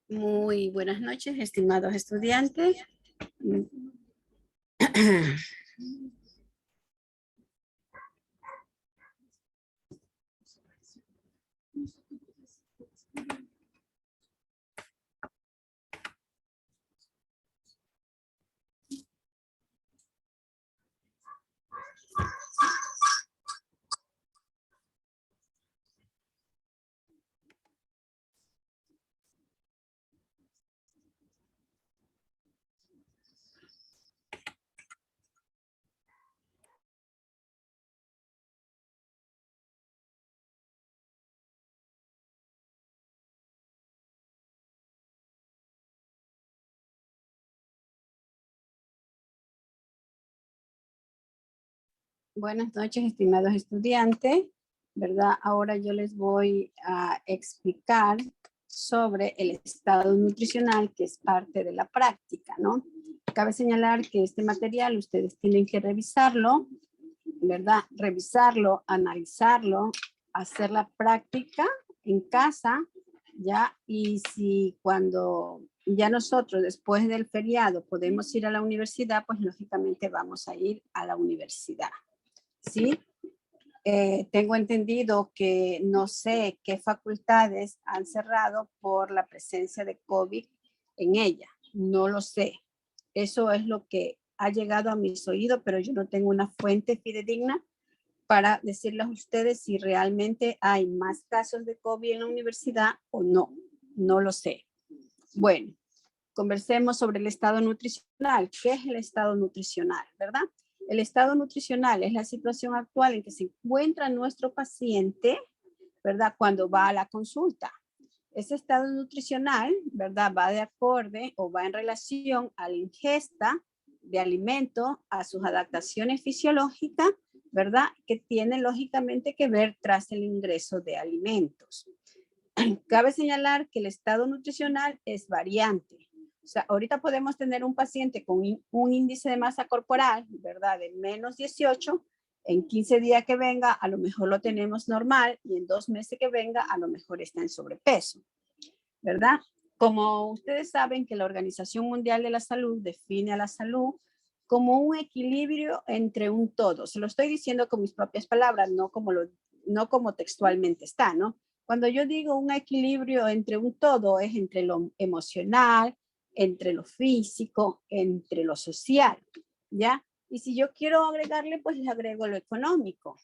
Muy buenas noches, estimados estudiantes. Buenas noches, estimados estudiantes, ¿verdad? Ahora yo les voy a explicar sobre el estado nutricional, que es parte de la práctica, ¿no? Cabe señalar que este material ustedes tienen que revisarlo, ¿verdad? Revisarlo, analizarlo, hacer la práctica en casa, ¿ya? Y si cuando ya nosotros después del feriado podemos ir a la universidad, pues lógicamente vamos a ir a la universidad. ¿Sí? Tengo entendido que no sé qué facultades han cerrado por la presencia de COVID en ella. No lo sé. Eso es lo que ha llegado a mis oídos, pero yo no tengo una fuente fidedigna para decirles a ustedes si realmente hay más casos de COVID en la universidad o no. No lo sé. Bueno, conversemos sobre el estado nutricional. ¿Qué es el estado nutricional, verdad? El estado nutricional es la situación actual en que se encuentra nuestro paciente, ¿verdad? Cuando va a la consulta. Ese estado nutricional, ¿verdad? Va de acorde o va en relación a la ingesta de alimentos, a sus adaptaciones fisiológicas, ¿verdad? Que tienen lógicamente que ver tras el ingreso de alimentos. Cabe señalar que el estado nutricional es variante. O sea, ahorita podemos tener un paciente con un índice de masa corporal, ¿verdad? De menos 18, en 15 días que venga, a lo mejor lo tenemos normal y en 2 meses que venga, a lo mejor está en sobrepeso, ¿verdad? Como ustedes saben que la Organización Mundial de la Salud define a la salud como un equilibrio entre un todo. Se lo estoy diciendo con mis propias palabras, no como textualmente está, ¿no? Cuando yo digo un equilibrio entre un todo, es entre lo emocional, entre lo físico, entre lo social, ¿ya? Y si yo quiero agregarle, pues le agrego lo económico,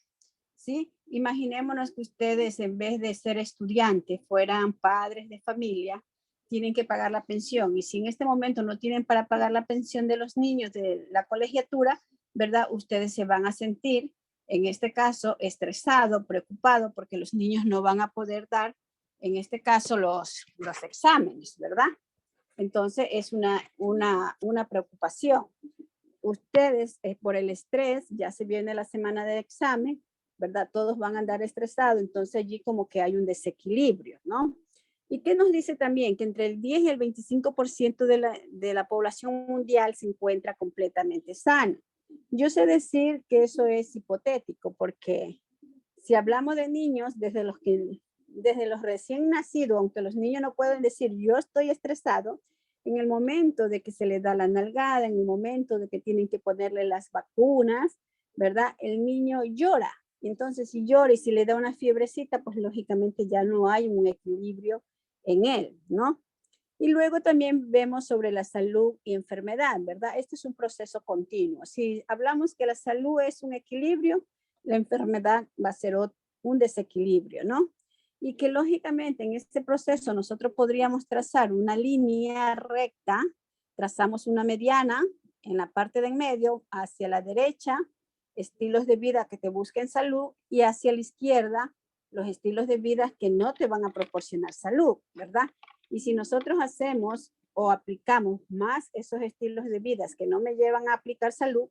¿sí? Imaginémonos que ustedes, en vez de ser estudiantes, fueran padres de familia, tienen que pagar la pensión. Y si en este momento no tienen para pagar la pensión de los niños de la colegiatura, ¿verdad? Ustedes se van a sentir, en este caso, estresado, preocupado, porque los niños no van a poder dar, en este caso, los exámenes, ¿verdad? Entonces, es una preocupación. Ustedes, por el estrés, ya se viene la semana de examen, ¿verdad? Todos van a andar estresados, entonces allí como que hay un desequilibrio, ¿no? ¿Y qué nos dice también? Que entre el 10 y el 25% de la población mundial se encuentra completamente sana. Yo sé decir que eso es hipotético, porque si hablamos de niños, desde los recién nacidos, aunque los niños no pueden decir yo estoy estresado, en el momento de que se les da la nalgada, en el momento de que tienen que ponerle las vacunas, ¿verdad? El niño llora. Entonces, si llora y si le da una fiebrecita, pues lógicamente ya no hay un equilibrio en él, ¿no? Y luego también vemos sobre la salud y enfermedad, ¿verdad? Este es un proceso continuo. Si hablamos que la salud es un equilibrio, la enfermedad va a ser un desequilibrio, ¿no? Y que lógicamente en este proceso nosotros podríamos trazar una línea recta, trazamos una mediana en la parte de en medio, hacia la derecha, estilos de vida que te busquen salud, y hacia la izquierda, los estilos de vida que no te van a proporcionar salud, ¿verdad? Y si nosotros hacemos o aplicamos más esos estilos de vida que no me llevan a aplicar salud,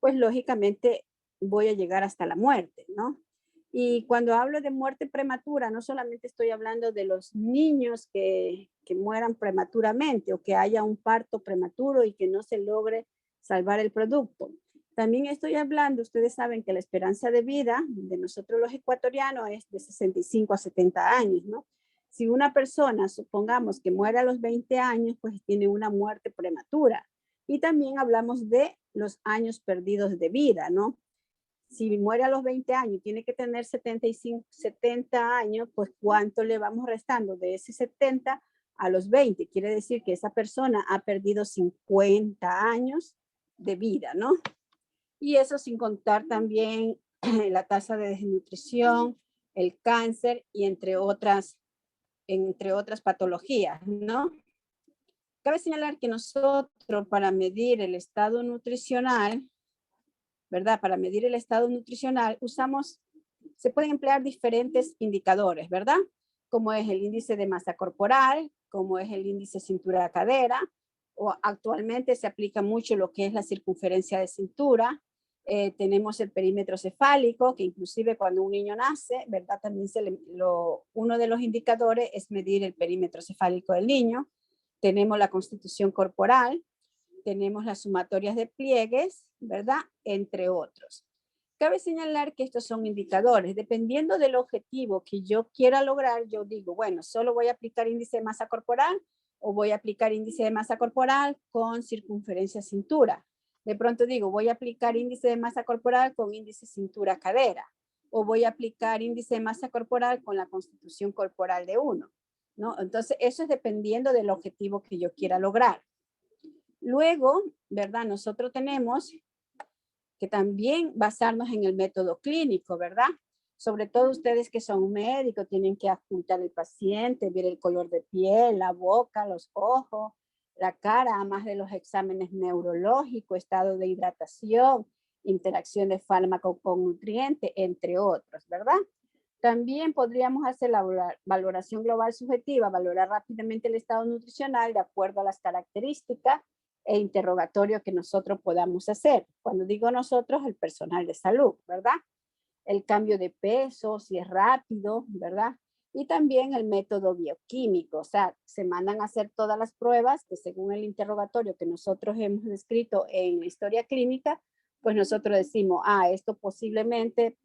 pues lógicamente voy a llegar hasta la muerte, ¿no? Y cuando hablo de muerte prematura, no solamente estoy hablando de los niños que mueran prematuramente o que haya un parto prematuro y que no se logre salvar el producto. También estoy hablando, ustedes saben que la esperanza de vida de nosotros los ecuatorianos es de 65 a 70 años, ¿no? Si una persona, supongamos que muere a los 20 años, pues tiene una muerte prematura. Y también hablamos de los años perdidos de vida, ¿no? Si muere a los 20 años, tiene que tener 75, 70 años, pues ¿cuánto le vamos restando de ese 70 a los 20? Quiere decir que esa persona ha perdido 50 años de vida, ¿no? Y eso sin contar también la tasa de desnutrición, el cáncer y entre otras patologías, ¿no? Cabe señalar que nosotros para medir el estado nutricional, ¿verdad? Para medir el estado nutricional se pueden emplear diferentes indicadores, ¿verdad? Como es el índice de masa corporal, como es el índice cintura-cadera, o actualmente se aplica mucho lo que es la circunferencia de cintura. Tenemos el perímetro cefálico, que inclusive cuando un niño nace, ¿verdad? También uno de los indicadores es medir el perímetro cefálico del niño. Tenemos la constitución corporal, tenemos las sumatorias de pliegues, ¿verdad? Entre otros. Cabe señalar que estos son indicadores. Dependiendo del objetivo que yo quiera lograr, yo digo, bueno, solo voy a aplicar índice de masa corporal o voy a aplicar índice de masa corporal con circunferencia cintura. De pronto digo, voy a aplicar índice de masa corporal con índice cintura-cadera o voy a aplicar índice de masa corporal con la constitución corporal de 1, ¿no? Entonces, eso es dependiendo del objetivo que yo quiera lograr. Luego, ¿verdad? Nosotros tenemos que también basarnos en el método clínico, ¿verdad? Sobre todo ustedes que son médicos, tienen que ocultar al paciente, ver el color de piel, la boca, los ojos, la cara, además de los exámenes neurológicos, estado de hidratación, interacción de fármaco con nutriente, entre otros, ¿verdad? También podríamos hacer la valoración global subjetiva, valorar rápidamente el estado nutricional de acuerdo a las características e interrogatorio que nosotros podamos hacer. Cuando digo nosotros, el personal de salud, ¿verdad? El cambio de peso, si es rápido, ¿verdad? Y también el método bioquímico, o sea, se mandan a hacer todas las pruebas que según el interrogatorio que nosotros hemos descrito en la historia clínica, pues nosotros decimos, esto posiblemente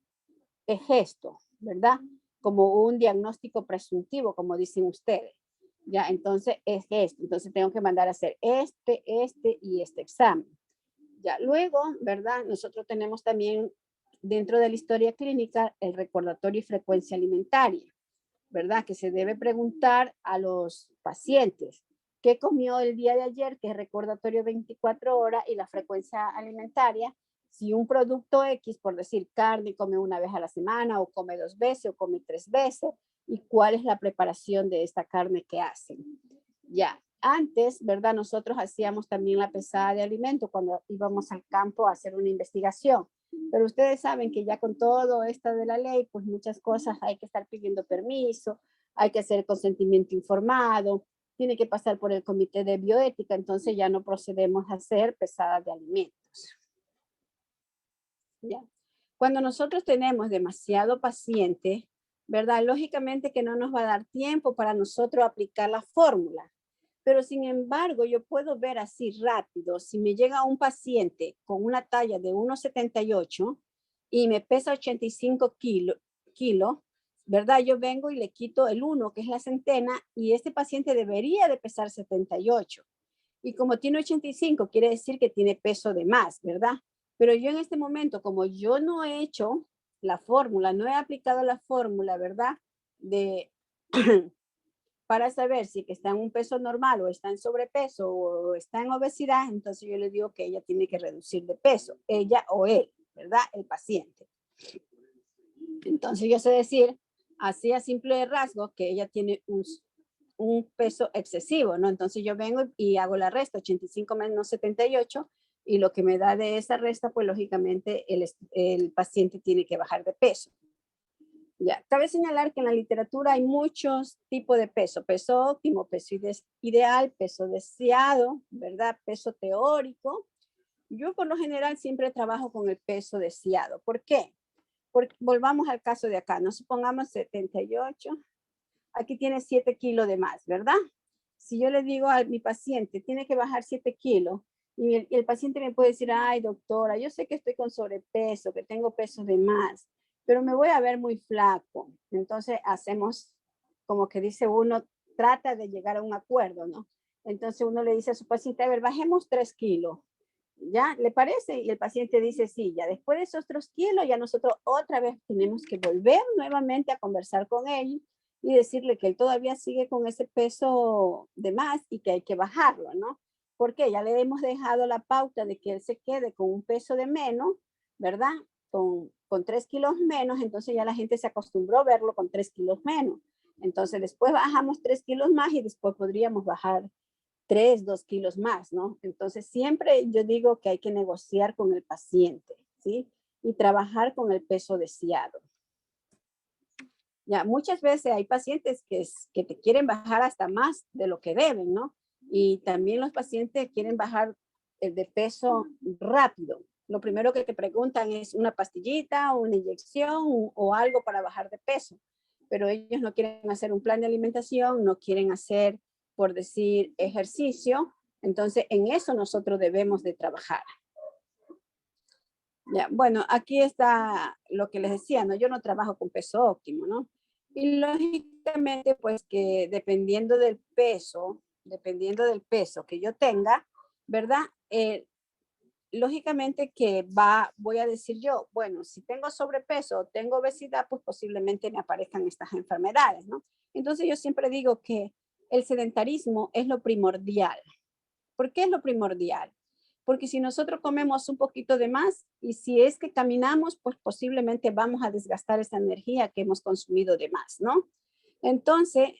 es esto, ¿verdad? Como un diagnóstico presuntivo, como dicen ustedes. Ya, entonces es esto. Entonces tengo que mandar a hacer este y este examen. Ya, luego, ¿verdad? Nosotros tenemos también dentro de la historia clínica el recordatorio y frecuencia alimentaria, ¿verdad? Que se debe preguntar a los pacientes qué comió el día de ayer, que es recordatorio 24 horas, y la frecuencia alimentaria. Si un producto X, por decir carne, come una vez a la semana, o come 2 veces, o come 3 veces, y cuál es la preparación de esta carne que hacen. Ya, antes, ¿verdad? Nosotros hacíamos también la pesada de alimentos cuando íbamos al campo a hacer una investigación. Pero ustedes saben que ya con todo esto de la ley, pues muchas cosas hay que estar pidiendo permiso, hay que hacer consentimiento informado, tiene que pasar por el comité de bioética, entonces ya no procedemos a hacer pesadas de alimentos. ¿Ya? Cuando nosotros tenemos demasiado paciente, ¿verdad? Lógicamente que no nos va a dar tiempo para nosotros aplicar la fórmula. Pero sin embargo, yo puedo ver así rápido, si me llega un paciente con una talla de 1,78 y me pesa 85 kilos, ¿verdad? Yo vengo y le quito el 1, que es la centena, y este paciente debería de pesar 78. Y como tiene 85, quiere decir que tiene peso de más, ¿verdad? Pero yo en este momento, como yo no he hecho la fórmula, no he aplicado la fórmula, ¿verdad? De para saber si que está en un peso normal o está en sobrepeso o está en obesidad, entonces yo le digo que ella tiene que reducir de peso, ella o él, ¿verdad? El paciente. Entonces yo sé decir, así a simple rasgo, que ella tiene un peso excesivo, ¿no? Entonces yo vengo y hago la resta, 85 menos 78, y lo que me da de esa resta, pues lógicamente el paciente tiene que bajar de peso. Ya, cabe señalar que en la literatura hay muchos tipos de peso: peso óptimo, peso ideal, peso deseado, ¿verdad? Peso teórico. Yo por lo general siempre trabajo con el peso deseado. ¿Por qué? Porque volvamos al caso de acá, nos supongamos 78, aquí tiene 7 kilos de más, ¿verdad? Si yo le digo a mi paciente, tiene que bajar 7 kilos, Y el paciente me puede decir, ay, doctora, yo sé que estoy con sobrepeso, que tengo peso de más, pero me voy a ver muy flaco. Entonces hacemos, como que dice uno, trata de llegar a un acuerdo, ¿no? Entonces uno le dice a su paciente, a ver, bajemos 3 kilos. ¿Ya? ¿Le parece? Y el paciente dice, sí, ya después de esos 3 kilos, ya nosotros otra vez tenemos que volver nuevamente a conversar con él y decirle que él todavía sigue con ese peso de más y que hay que bajarlo, ¿no? Porque ya le hemos dejado la pauta de que él se quede con un peso de menos, ¿verdad? Con 3 kilos menos, entonces ya la gente se acostumbró a verlo con 3 kilos menos. Entonces después bajamos 3 kilos más y después podríamos bajar 3, 2 kilos más, ¿no? Entonces siempre yo digo que hay que negociar con el paciente, ¿sí? Y trabajar con el peso deseado. Ya, muchas veces hay pacientes que te quieren bajar hasta más de lo que deben, ¿no? Y también los pacientes quieren bajar de peso rápido. Lo primero que te preguntan es una pastillita, una inyección o algo para bajar de peso. Pero ellos no quieren hacer un plan de alimentación, no quieren hacer, por decir, ejercicio. Entonces, en eso nosotros debemos de trabajar. Ya, bueno, aquí está lo que les decía, ¿no? Yo no trabajo con peso óptimo, ¿no? Y lógicamente, pues que dependiendo del peso que yo tenga, ¿verdad? Lógicamente que voy a decir yo, bueno, si tengo sobrepeso o tengo obesidad, pues posiblemente me aparezcan estas enfermedades, ¿no? Entonces yo siempre digo que el sedentarismo es lo primordial. ¿Por qué es lo primordial? Porque si nosotros comemos un poquito de más y si es que caminamos, pues posiblemente vamos a desgastar esa energía que hemos consumido de más, ¿no? Entonces,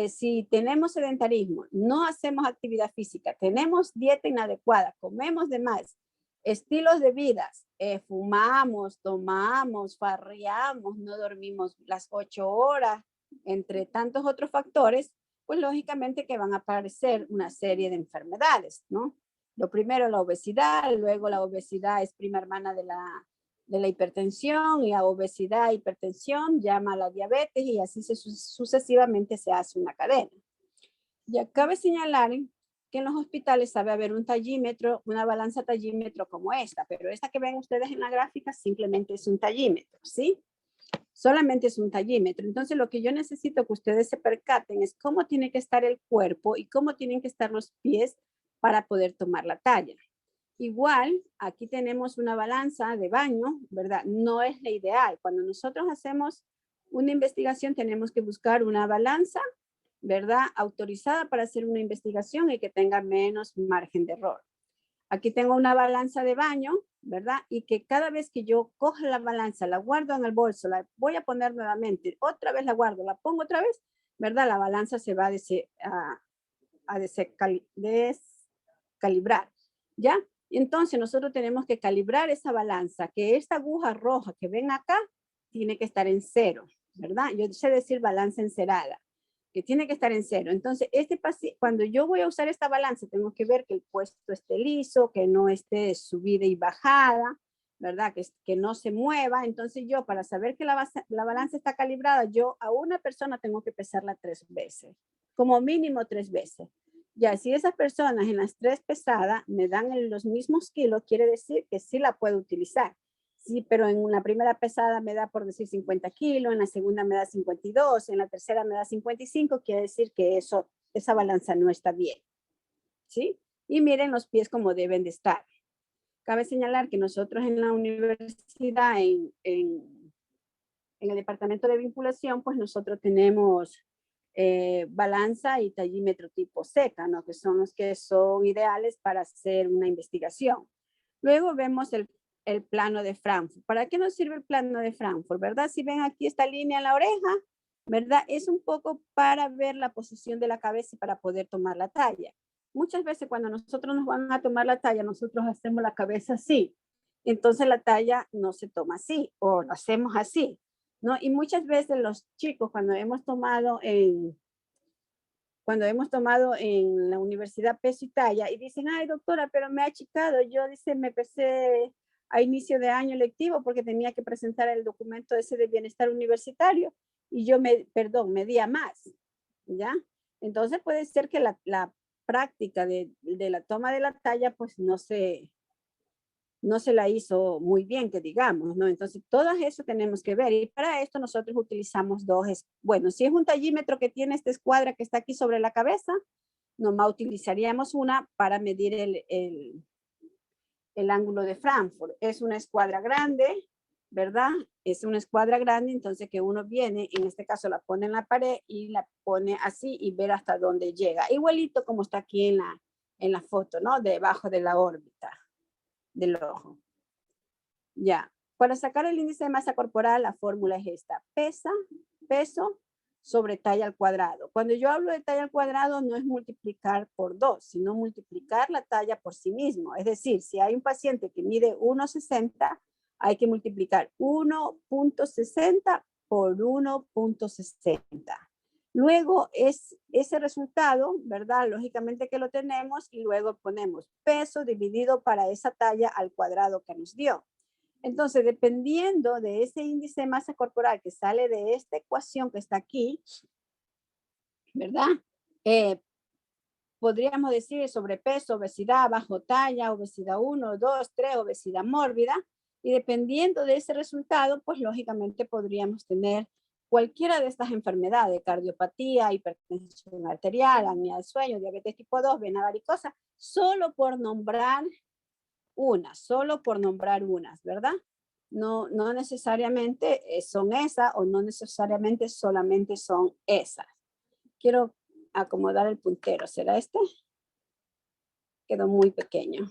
si tenemos sedentarismo, no hacemos actividad física, tenemos dieta inadecuada, comemos de más, estilos de vida, fumamos, tomamos, farreamos, no dormimos las 8 horas, entre tantos otros factores, pues lógicamente que van a aparecer una serie de enfermedades, ¿no? Lo primero la obesidad, luego la obesidad es prima hermana de la hipertensión y a obesidad, hipertensión llama a la diabetes y así sucesivamente se hace una cadena. Y cabe señalar que en los hospitales sabe haber un tallímetro, una balanza tallímetro como esta, pero esta que ven ustedes en la gráfica simplemente es un tallímetro, ¿sí? Solamente es un tallímetro. Entonces, lo que yo necesito que ustedes se percaten es cómo tiene que estar el cuerpo y cómo tienen que estar los pies para poder tomar la talla. Igual, aquí tenemos una balanza de baño, ¿verdad? No es la ideal. Cuando nosotros hacemos una investigación, tenemos que buscar una balanza, ¿verdad? Autorizada para hacer una investigación y que tenga menos margen de error. Aquí tengo una balanza de baño, ¿verdad? Y que cada vez que yo cojo la balanza, la guardo en el bolso, la voy a poner nuevamente, otra vez la guardo, la pongo otra vez, ¿verdad? La balanza se va a descalibrar, ¿ya? Entonces nosotros tenemos que calibrar esa balanza, que esta aguja roja que ven acá tiene que estar en 0, ¿verdad? Yo sé decir balanza encerada, que tiene que estar en 0. Entonces, cuando yo voy a usar esta balanza, tengo que ver que el puesto esté liso, que no esté subida y bajada, ¿verdad? Que no se mueva. Entonces, yo para saber que la balanza está calibrada, yo a una persona tengo que pesarla 3 veces, como mínimo 3 veces. Ya, si esas personas en las 3 pesadas me dan los mismos kilos, quiere decir que sí la puedo utilizar. Sí, pero en una primera pesada me da por decir 50 kilos, en la segunda me da 52, en la tercera me da 55, quiere decir que esa balanza no está bien, ¿sí? Y miren los pies como deben de estar. Cabe señalar que nosotros en la universidad, en el departamento de vinculación, pues nosotros tenemos balanza y tallímetro tipo seca, ¿no? Que son los que son ideales para hacer una investigación. Luego vemos el plano de Frankfurt. ¿Para qué nos sirve el plano de Frankfurt? ¿Verdad? Si ven aquí esta línea en la oreja, ¿verdad? Es un poco para ver la posición de la cabeza y para poder tomar la talla. Muchas veces cuando nosotros nos van a tomar la talla, nosotros hacemos la cabeza así. Entonces la talla no se toma así o lo hacemos así, ¿no? Y muchas veces los chicos cuando hemos tomado en la universidad peso y talla y dicen, ay doctora, pero me ha achicado, yo dice, me pesé a inicio de año lectivo porque tenía que presentar el documento ese de bienestar universitario y yo medía más, ¿ya? Entonces puede ser que la práctica de la toma de la talla, pues no se la hizo muy bien, que digamos, ¿no? Entonces, todo eso tenemos que ver. Y para esto nosotros utilizamos bueno, si es un tallímetro que tiene esta escuadra que está aquí sobre la cabeza, nomás utilizaríamos una para medir el ángulo de Frankfurt. Es una escuadra grande, ¿verdad? Es una escuadra grande, entonces que uno viene, en este caso la pone en la pared y la pone así y ver hasta dónde llega. Igualito como está aquí en la foto, ¿no? Debajo de la órbita del ojo. Ya, para sacar el índice de masa corporal, la fórmula es esta. Peso sobre talla al cuadrado. Cuando yo hablo de talla al cuadrado, no es multiplicar por 2, sino multiplicar la talla por sí mismo. Es decir, si hay un paciente que mide 1,60, hay que multiplicar 1,60 por 1,60. Luego es ese resultado, ¿verdad? Lógicamente que lo tenemos y luego ponemos peso dividido para esa talla al cuadrado que nos dio. Entonces, dependiendo de ese índice de masa corporal que sale de esta ecuación que está aquí, ¿verdad? Podríamos decir sobrepeso, obesidad, bajo talla, obesidad 1, 2, 3, obesidad mórbida. Y dependiendo de ese resultado, pues lógicamente podríamos tener cualquiera de estas enfermedades, cardiopatía, hipertensión arterial, apnea del sueño, diabetes tipo 2, vena varicosa, solo por nombrar unas, ¿verdad? No necesariamente son esas o no necesariamente solamente son esas. Quiero acomodar el puntero. ¿Será este? Quedó muy pequeño.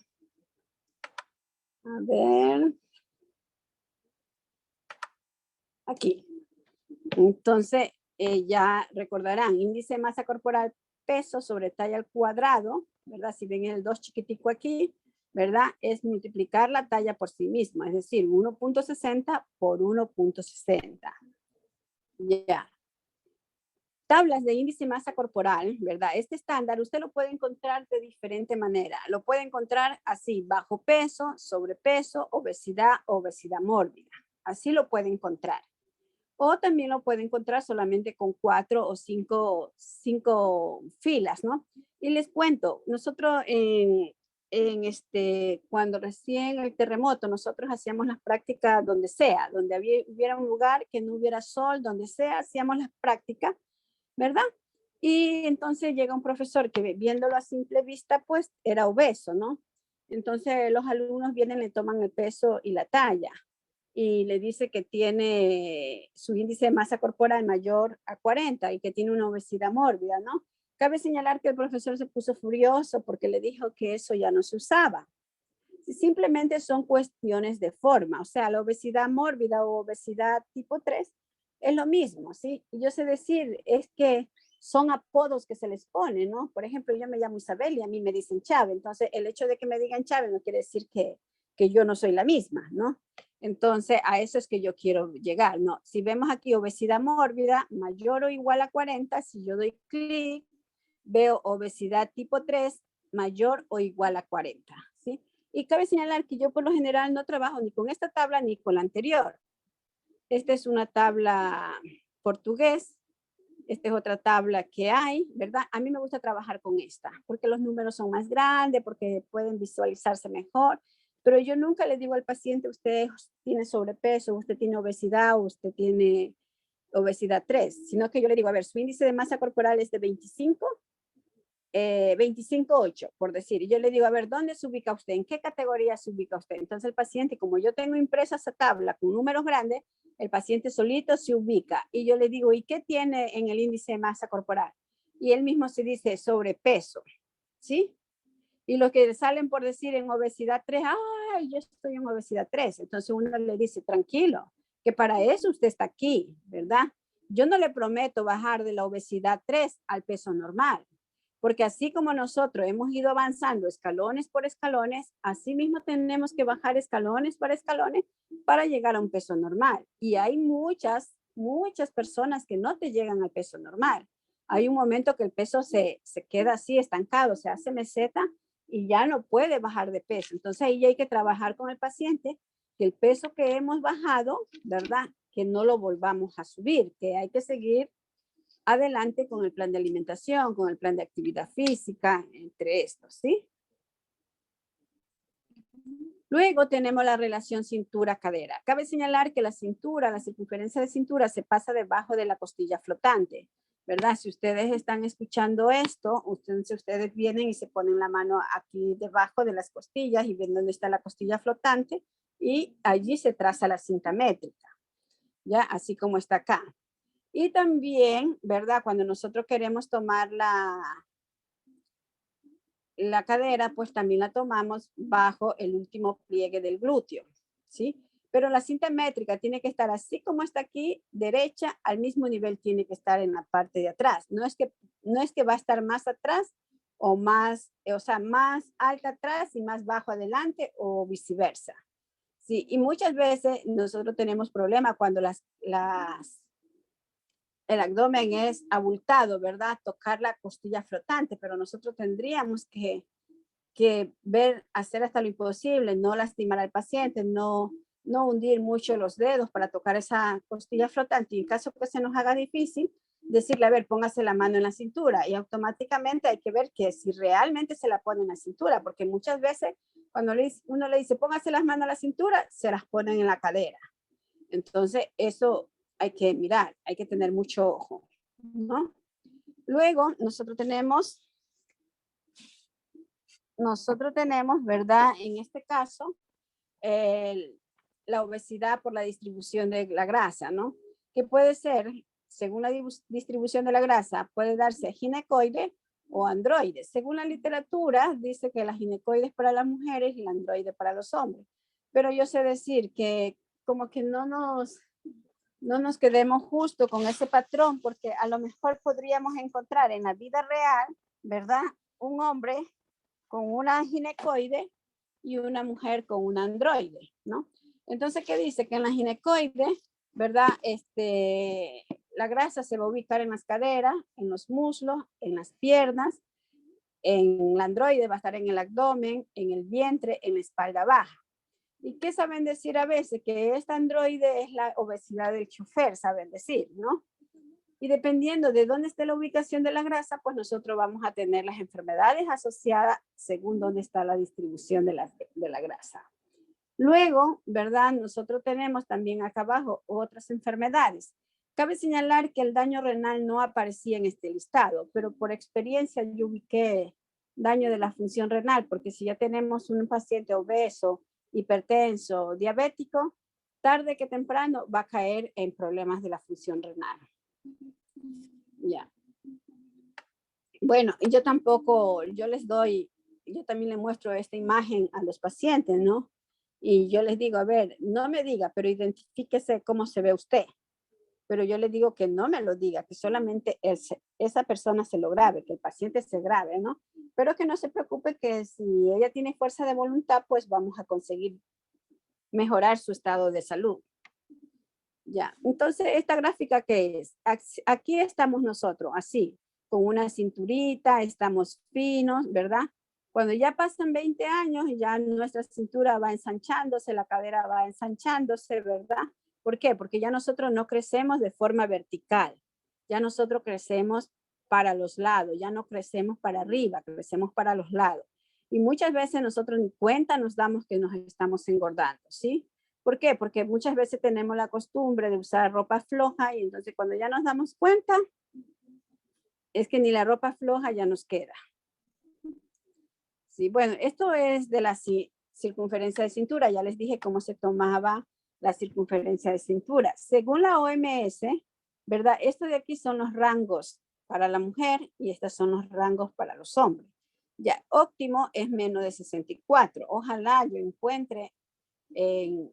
A ver. Aquí. Entonces, ya recordarán, índice de masa corporal, peso sobre talla al cuadrado, ¿verdad? Si ven el 2 chiquitico aquí, ¿verdad? Es multiplicar la talla por sí misma, es decir, 1,60 por 1,60. Ya. Tablas de índice de masa corporal, ¿verdad? Este estándar usted lo puede encontrar de diferente manera. Lo puede encontrar así, bajo peso, sobrepeso, obesidad, obesidad mórbida. Así lo puede encontrar. O también lo puede encontrar solamente con 4 o 5 filas, ¿no? Y les cuento, nosotros cuando recién el terremoto, nosotros hacíamos las prácticas donde sea, donde hubiera un lugar que no hubiera sol, donde sea, hacíamos las prácticas, ¿verdad? Y entonces llega un profesor que viéndolo a simple vista, pues era obeso, ¿no? Entonces los alumnos vienen, le toman el peso y la talla y le dice que tiene su índice de masa corporal mayor a 40 y que tiene una obesidad mórbida, ¿no? Cabe señalar que el profesor se puso furioso porque le dijo que eso ya no se usaba. Simplemente son cuestiones de forma, o sea, la obesidad mórbida o obesidad tipo 3 es lo mismo, ¿sí? Y yo sé decir, es que son apodos que se les ponen, ¿no? Por ejemplo, yo me llamo Isabel y a mí me dicen Chávez, entonces el hecho de que me digan Chávez no quiere decir que yo no soy la misma, ¿no? Entonces, a eso es que yo quiero llegar, ¿no? Si vemos aquí obesidad mórbida mayor o igual a 40, si yo doy clic, veo obesidad tipo 3 mayor o igual a 40, ¿sí? Y cabe señalar que yo por lo general no trabajo ni con esta tabla ni con la anterior. Esta es una tabla portugués, esta es otra tabla que hay, ¿verdad? A mí me gusta trabajar con esta, porque los números son más grandes, porque pueden visualizarse mejor, pero yo nunca le digo al paciente, usted tiene sobrepeso, usted tiene obesidad, usted tiene obesidad 3, sino que yo le digo, a ver, su índice de masa corporal es de 25, 25,8, por decir. Y yo le digo, a ver, ¿dónde se ubica usted? ¿En qué categoría se ubica usted? Entonces el paciente, como yo tengo impresa esa tabla con números grandes, el paciente solito se ubica. Y yo le digo, ¿y qué tiene en el índice de masa corporal? Y él mismo se dice sobrepeso, ¿sí? Y los que salen por decir en obesidad 3, ay, yo estoy en obesidad 3. Entonces uno le dice, tranquilo, que para eso usted está aquí, ¿verdad? Yo no le prometo bajar de la obesidad 3 al peso normal, porque así como nosotros hemos ido avanzando escalones por escalones, así mismo tenemos que bajar escalones por escalones para llegar a un peso normal. Y hay muchas personas que no te llegan al peso normal. Hay un momento que el peso se queda así estancado, se hace meseta y ya no puede bajar de peso. Entonces ahí hay que trabajar con el paciente que el peso que hemos bajado, ¿verdad? Que no lo volvamos a subir, que hay que seguir adelante con el plan de alimentación, con el plan de actividad física, entre estos, ¿sí? Luego tenemos la relación cintura-cadera. Cabe señalar que la cintura, la circunferencia de cintura se pasa debajo de la costilla flotante, ¿verdad? Si ustedes están escuchando esto, ustedes vienen y se ponen la mano aquí debajo de las costillas y ven dónde está la costilla flotante y allí se traza la cinta métrica, ¿ya? Así como está acá. Y también, ¿verdad? Cuando nosotros queremos tomar la cadera, pues también la tomamos bajo el último pliegue del glúteo, ¿sí? Pero la cinta métrica tiene que estar así como está aquí, derecha, al mismo nivel tiene que estar en la parte de atrás. No es que va a estar más atrás o más, o sea, más alta atrás y más bajo adelante o viceversa. Sí, y muchas veces nosotros tenemos problemas cuando el abdomen es abultado, ¿verdad? Tocar la costilla flotante, pero nosotros tendríamos que ver, hacer hasta lo imposible, no lastimar al paciente, no hundir mucho los dedos para tocar esa costilla flotante. Y en caso que se nos haga difícil, decirle, a ver, póngase la mano en la cintura y automáticamente hay que ver que si realmente se la pone en la cintura, porque muchas veces cuando uno le dice, póngase las manos en la cintura, se las ponen en la cadera. Entonces, eso hay que mirar, hay que tener mucho ojo, ¿no? Luego, nosotros tenemos, ¿verdad? En este caso, la obesidad por la distribución de la grasa, ¿no? Que puede ser, según la distribución de la grasa, puede darse ginecoide o androide. Según la literatura, dice que la ginecoide es para las mujeres y la androide para los hombres. Pero yo sé decir que como que no nos quedemos justo con ese patrón, porque a lo mejor podríamos encontrar en la vida real, ¿verdad? Un hombre con una ginecoide y una mujer con un androide, ¿no? Entonces, ¿qué dice? Que en la ginecoide, ¿verdad? La grasa se va a ubicar en las caderas, en los muslos, en las piernas, en la androide va a estar en el abdomen, en el vientre, en la espalda baja. ¿Y qué saben decir a veces? Que esta androide es la obesidad del chofer, saben decir, ¿no? Y dependiendo de dónde esté la ubicación de la grasa, pues nosotros vamos a tener las enfermedades asociadas según dónde está la distribución de la grasa. Luego, ¿verdad? Nosotros tenemos también acá abajo otras enfermedades. Cabe señalar que el daño renal no aparecía en este listado, pero por experiencia yo ubiqué daño de la función renal, porque si ya tenemos un paciente obeso, hipertenso, diabético, tarde que temprano va a caer en problemas de la función renal. Ya. Bueno, yo también le muestro esta imagen a los pacientes, ¿no? Y yo les digo, a ver, no me diga, pero identifíquese cómo se ve usted. Pero yo les digo que no me lo diga, que solamente esa persona se lo grabe, que el paciente se grabe, ¿no? Pero que no se preocupe que si ella tiene fuerza de voluntad, pues vamos a conseguir mejorar su estado de salud. Ya, entonces, ¿esta gráfica qué es? Aquí estamos nosotros, así, con una cinturita, estamos finos, ¿verdad? Cuando ya pasan 20 años, ya nuestra cintura va ensanchándose, la cadera va ensanchándose, ¿verdad? ¿Por qué? Porque ya nosotros no crecemos de forma vertical, ya nosotros crecemos para los lados, ya no crecemos para arriba, crecemos para los lados. Y muchas veces nosotros ni cuenta nos damos que nos estamos engordando, ¿sí? ¿Por qué? Porque muchas veces tenemos la costumbre de usar ropa floja y entonces cuando ya nos damos cuenta, es que ni la ropa floja ya nos queda. Sí, bueno, esto es de la circunferencia de cintura. Ya les dije cómo se tomaba la circunferencia de cintura. Según la OMS, ¿verdad? Esto de aquí son los rangos para la mujer y estos son los rangos para los hombres. Ya, óptimo es menos de 64. Ojalá yo encuentre en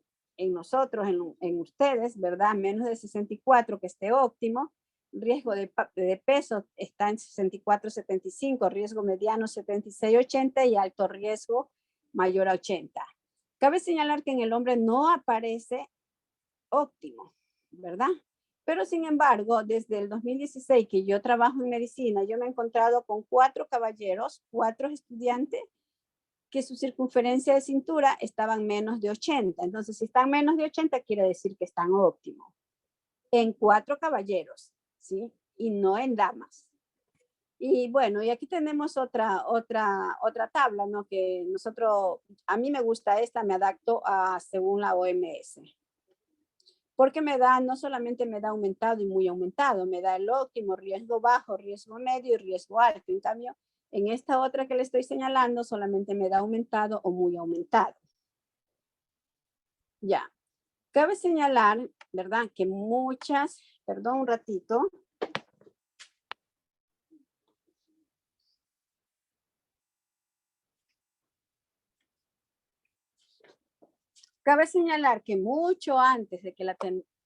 nosotros, en ustedes, ¿verdad? Menos de 64 que esté óptimo. Riesgo de peso está en 64-75, riesgo mediano 76-80 y alto riesgo mayor a 80. Cabe señalar que en el hombre no aparece óptimo, ¿verdad? Pero sin embargo, desde el 2016 que yo trabajo en medicina, yo me he encontrado con 4 caballeros, 4 estudiantes que su circunferencia de cintura estaban menos de 80. Entonces, si están menos de 80, quiere decir que están óptimos. En 4 caballeros, ¿sí? y no en damas. Y bueno, y aquí tenemos otra tabla, ¿no? Que nosotros, a mí me gusta esta, me adapto a según la OMS. Porque me da, no solamente me da aumentado y muy aumentado, me da el óptimo, riesgo bajo, riesgo medio y riesgo alto. En cambio, en esta otra que le estoy señalando, solamente me da aumentado o muy aumentado. Ya. Cabe señalar, ¿verdad? Que muchas, perdón un ratito. Cabe señalar que mucho antes de que la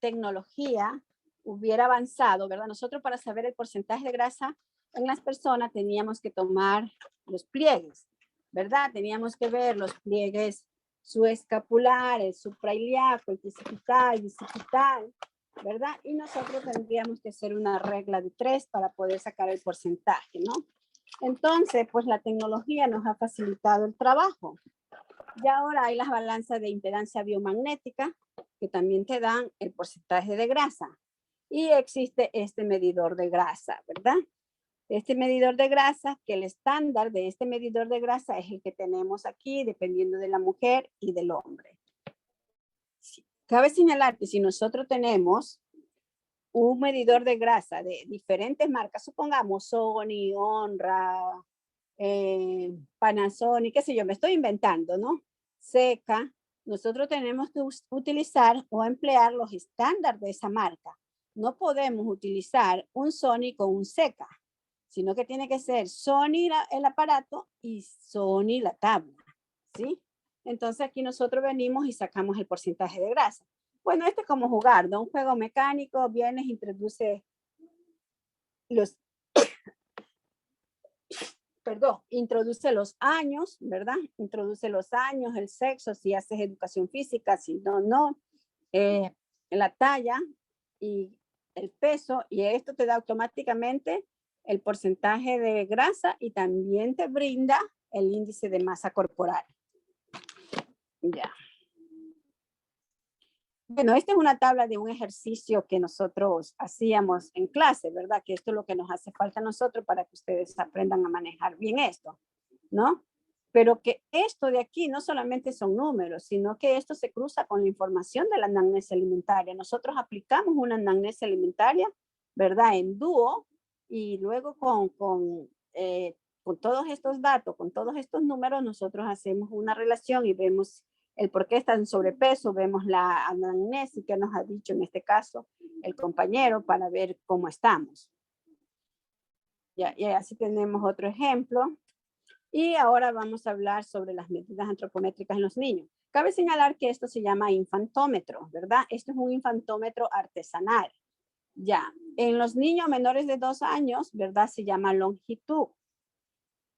tecnología hubiera avanzado, ¿verdad? Nosotros para saber el porcentaje de grasa en las personas teníamos que tomar los pliegues, ¿verdad? Teníamos que ver los pliegues subescapulares, suprailiaco, el bicipital, ¿verdad? Y nosotros tendríamos que hacer una regla de 3 para poder sacar el porcentaje, ¿no? Entonces, pues la tecnología nos ha facilitado el trabajo. Y ahora hay las balanzas de impedancia biomagnética que también te dan el porcentaje de grasa. Y existe este medidor de grasa, ¿verdad? Este medidor de grasa, que el estándar de este medidor de grasa es el que tenemos aquí, dependiendo de la mujer y del hombre. Cabe señalar que si nosotros tenemos un medidor de grasa de diferentes marcas, supongamos Sony, Honra, Panasonic, qué sé yo, me estoy inventando, ¿no? Seca, nosotros tenemos que utilizar o emplear los estándares de esa marca. No podemos utilizar un Sony con un Seca, sino que tiene que ser Sony el aparato y Sony la tabla, ¿sí? Entonces aquí nosotros venimos y sacamos el porcentaje de grasa. Bueno, este es como jugar, ¿no? Un juego mecánico, vienes, introduce los introduce los años, ¿verdad? Introduce los años, el sexo, si haces educación física, si no, no, la talla y el peso, y esto te da automáticamente el porcentaje de grasa y también te brinda el índice de masa corporal. Ya. Bueno, esta es una tabla de un ejercicio que nosotros hacíamos en clase, ¿verdad? Que esto es lo que nos hace falta a nosotros para que ustedes aprendan a manejar bien esto, ¿no? Pero que esto de aquí no solamente son números, sino que esto se cruza con la información de la anamnesia alimentaria. Nosotros aplicamos una anamnesia alimentaria, ¿verdad? En dúo y luego con todos estos datos, con todos estos números, nosotros hacemos una relación y vemos el por qué está en sobrepeso, vemos la anamnesis que nos ha dicho en este caso el compañero para ver cómo estamos. Ya, y así tenemos otro ejemplo. Y ahora vamos a hablar sobre las medidas antropométricas en los niños. Cabe señalar que esto se llama infantómetro, ¿verdad? Esto es un infantómetro artesanal. Ya, en los niños menores de 2 años, ¿verdad? Se llama longitud.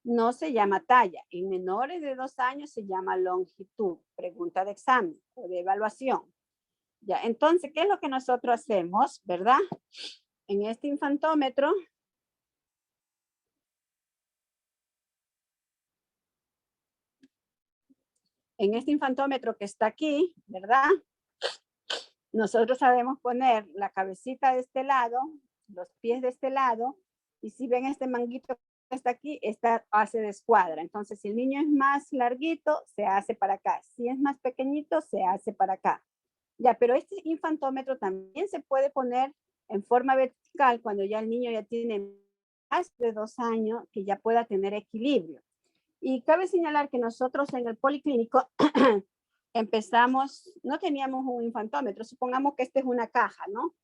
No se llama talla. En menores de 2 años se llama longitud. Pregunta de examen o de evaluación. Ya, entonces, ¿qué es lo que nosotros hacemos, verdad? En este infantómetro, que está aquí, ¿verdad? Nosotros sabemos poner la cabecita de este lado, los pies de este lado, y si ven este manguito que está aquí, esta hace de escuadra. Entonces, si el niño es más larguito, se hace para acá. Si es más pequeñito, se hace para acá. Ya, pero este infantómetro también se puede poner en forma vertical cuando ya el niño ya tiene más de 2 años, que ya pueda tener equilibrio. Y cabe señalar que nosotros en el policlínico empezamos, no teníamos un infantómetro, supongamos que esta es una caja, ¿no?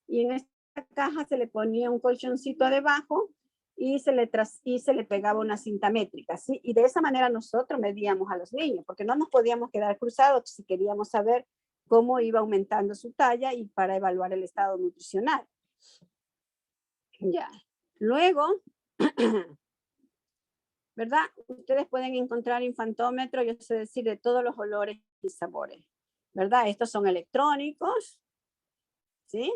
Y en esta caja se le ponía un colchoncito debajo y se le pegaba una cinta métrica, ¿sí? Y de esa manera nosotros medíamos a los niños, porque no nos podíamos quedar cruzados si queríamos saber cómo iba aumentando su talla y para evaluar el estado nutricional. Ya. Luego, ¿verdad? Ustedes pueden encontrar infantómetro, yo sé decir, de todos los olores y sabores, ¿verdad? Estos son electrónicos, ¿sí?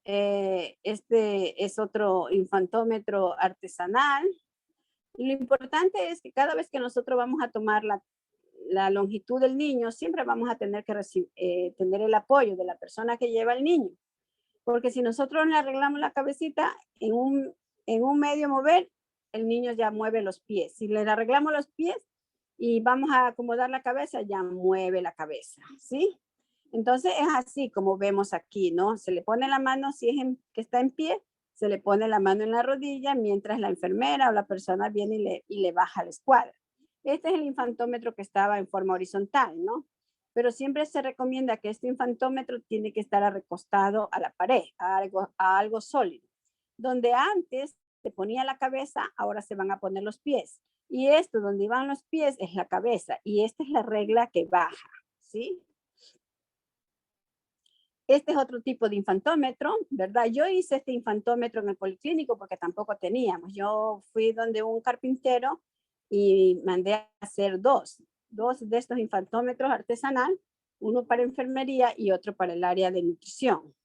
Este es otro infantómetro artesanal. Y lo importante es que cada vez que nosotros vamos a tomar la longitud del niño, siempre vamos a tener que tener el apoyo de la persona que lleva al niño. Porque si nosotros le arreglamos la cabecita en un medio mover, el niño ya mueve los pies. Si le arreglamos los pies y vamos a acomodar la cabeza, ya mueve la cabeza, ¿sí? Entonces es así como vemos aquí, ¿no? Se le pone la mano, si es que está en pie, se le pone la mano en la rodilla mientras la enfermera o la persona viene y le baja la escuadra. Este es el infantómetro que estaba en forma horizontal, ¿no? Pero siempre se recomienda que este infantómetro tiene que estar recostado a la pared, a algo sólido. Donde antes se ponía la cabeza, ahora se van a poner los pies. Y esto, donde van los pies, es la cabeza. Y esta es la regla que baja, ¿sí? Este es otro tipo de infantómetro, ¿verdad? Yo hice este infantómetro en el policlínico porque tampoco teníamos. Yo fui donde un carpintero y mandé a hacer dos de estos infantómetros artesanal, uno para enfermería y otro para el área de nutrición.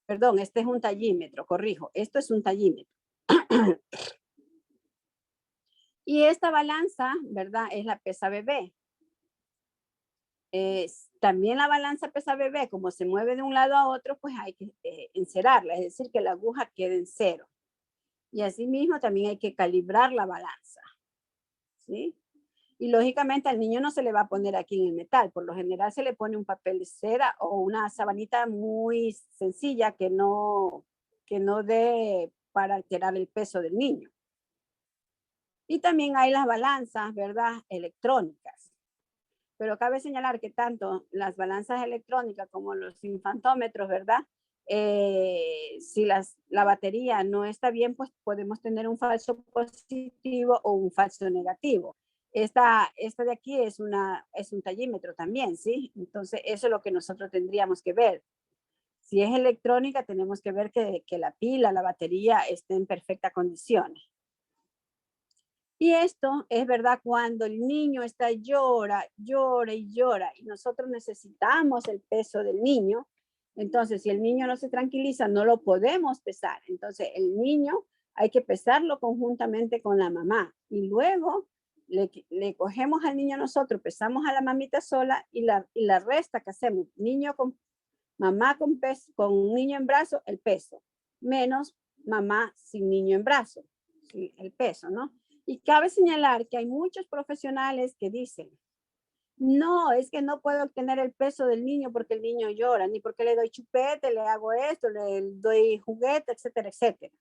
Perdón, este es un tallímetro, corrijo, esto es un tallímetro. Y esta balanza, ¿verdad? Es la pesa bebé. También la balanza pesa bebé, como se mueve de un lado a otro, pues hay que encerarla, es decir, que la aguja quede en cero. Y asimismo también hay que calibrar la balanza, ¿sí? Y lógicamente al niño no se le va a poner aquí en el metal, por lo general se le pone un papel de seda o una sabanita muy sencilla que no dé para alterar el peso del niño. Y también hay las balanzas, ¿verdad? Electrónicas. Pero cabe señalar que tanto las balanzas electrónicas como los infantómetros, ¿verdad? Si la batería no está bien, pues podemos tener un falso positivo o un falso negativo. Esta de aquí es un tallímetro también, ¿sí? Entonces, eso es lo que nosotros tendríamos que ver. Si es electrónica, tenemos que ver que la pila, la batería esté en perfectas condiciones. Y esto es verdad cuando el niño está llora y nosotros necesitamos el peso del niño. Entonces, si el niño no se tranquiliza, no lo podemos pesar. Entonces, el niño hay que pesarlo conjuntamente con la mamá. Y luego le cogemos al niño nosotros, pesamos a la mamita sola y la resta que hacemos, niño con mamá con un niño en brazo, el peso, menos mamá sin niño en brazo, ¿sí? El peso, ¿no? Y cabe señalar que hay muchos profesionales que dicen, no, es que no puedo obtener el peso del niño porque el niño llora, ni porque le doy chupete, le hago esto, le doy juguete, etcétera, etcétera.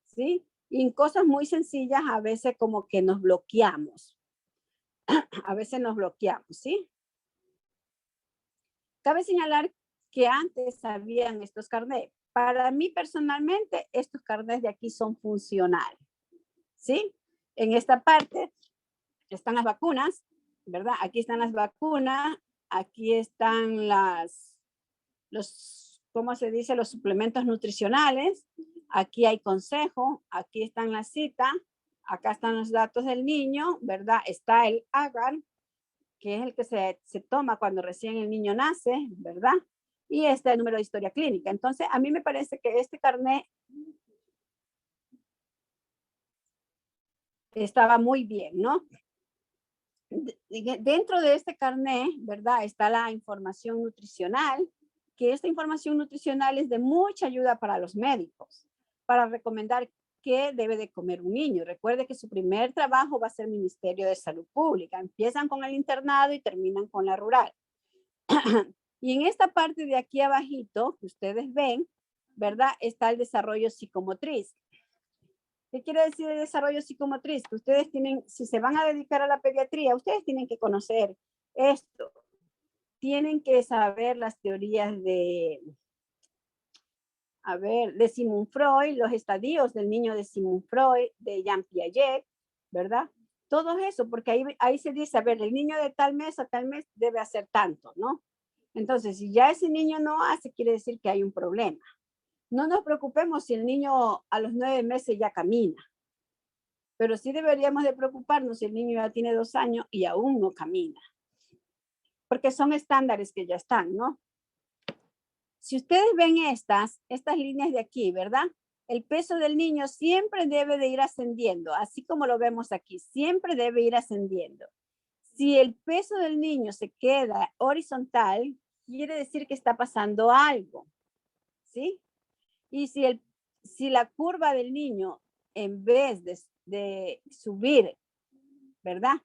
¿Sí? Y en cosas muy sencillas a veces como que nos bloqueamos. A veces nos bloqueamos, ¿sí? Cabe señalar que antes habían estos carnets. Para mí personalmente, estos carnets de aquí son funcionales, ¿sí? En esta parte están las vacunas, ¿verdad? Aquí están las vacunas, aquí están ¿cómo se dice? Los suplementos nutricionales, aquí hay consejo, aquí están las citas, acá están los datos del niño, ¿verdad? Está el agar, que es el que se toma cuando recién el niño nace, ¿verdad? Y este es el número de historia clínica. Entonces, a mí me parece que este carnet estaba muy bien, ¿no? Dentro de este carnet, ¿verdad? Está la información nutricional, que esta información nutricional es de mucha ayuda para los médicos, para recomendar qué debe de comer un niño. Recuerde que su primer trabajo va a ser Ministerio de Salud Pública. Empiezan con el internado y terminan con la rural. Y en esta parte de aquí abajito, que ustedes ven, ¿verdad? Está el desarrollo psicomotriz. ¿Qué quiere decir el desarrollo psicomotriz? Que ustedes tienen, si se van a dedicar a la pediatría, ustedes tienen que conocer esto. Tienen que saber las teorías de Sigmund Freud, los estadios del niño de Sigmund Freud, de Jean Piaget, ¿verdad? Todo eso, porque ahí se dice, a ver, el niño de tal mes a tal mes debe hacer tanto, ¿no? Entonces, si ya ese niño no hace, quiere decir que hay un problema. No nos preocupemos si el niño a los 9 meses ya camina, pero sí deberíamos de preocuparnos si el niño ya tiene 2 años y aún no camina, porque son estándares que ya están, ¿no? Si ustedes ven estas líneas de aquí, ¿verdad? El peso del niño siempre debe de ir ascendiendo, así como lo vemos aquí, siempre debe ir ascendiendo. Si el peso del niño se queda horizontal, quiere decir que está pasando algo, ¿sí? Y si la curva del niño, en vez de subir, ¿verdad?,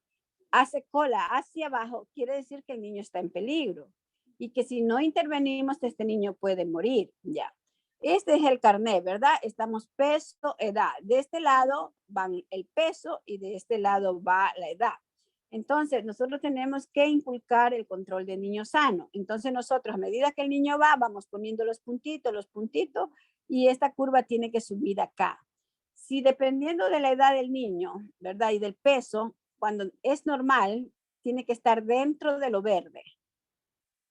hace cola hacia abajo, quiere decir que el niño está en peligro y que si no intervenimos, este niño puede morir, ya. Este es el carnet, ¿verdad? Estamos peso, edad. De este lado van el peso y de este lado va la edad. Entonces, nosotros tenemos que inculcar el control del niño sano. Entonces, nosotros, a medida que el niño va, vamos poniendo los puntitos, y esta curva tiene que subir acá. Si dependiendo de la edad del niño, ¿verdad? Y del peso, cuando es normal, tiene que estar dentro de lo verde,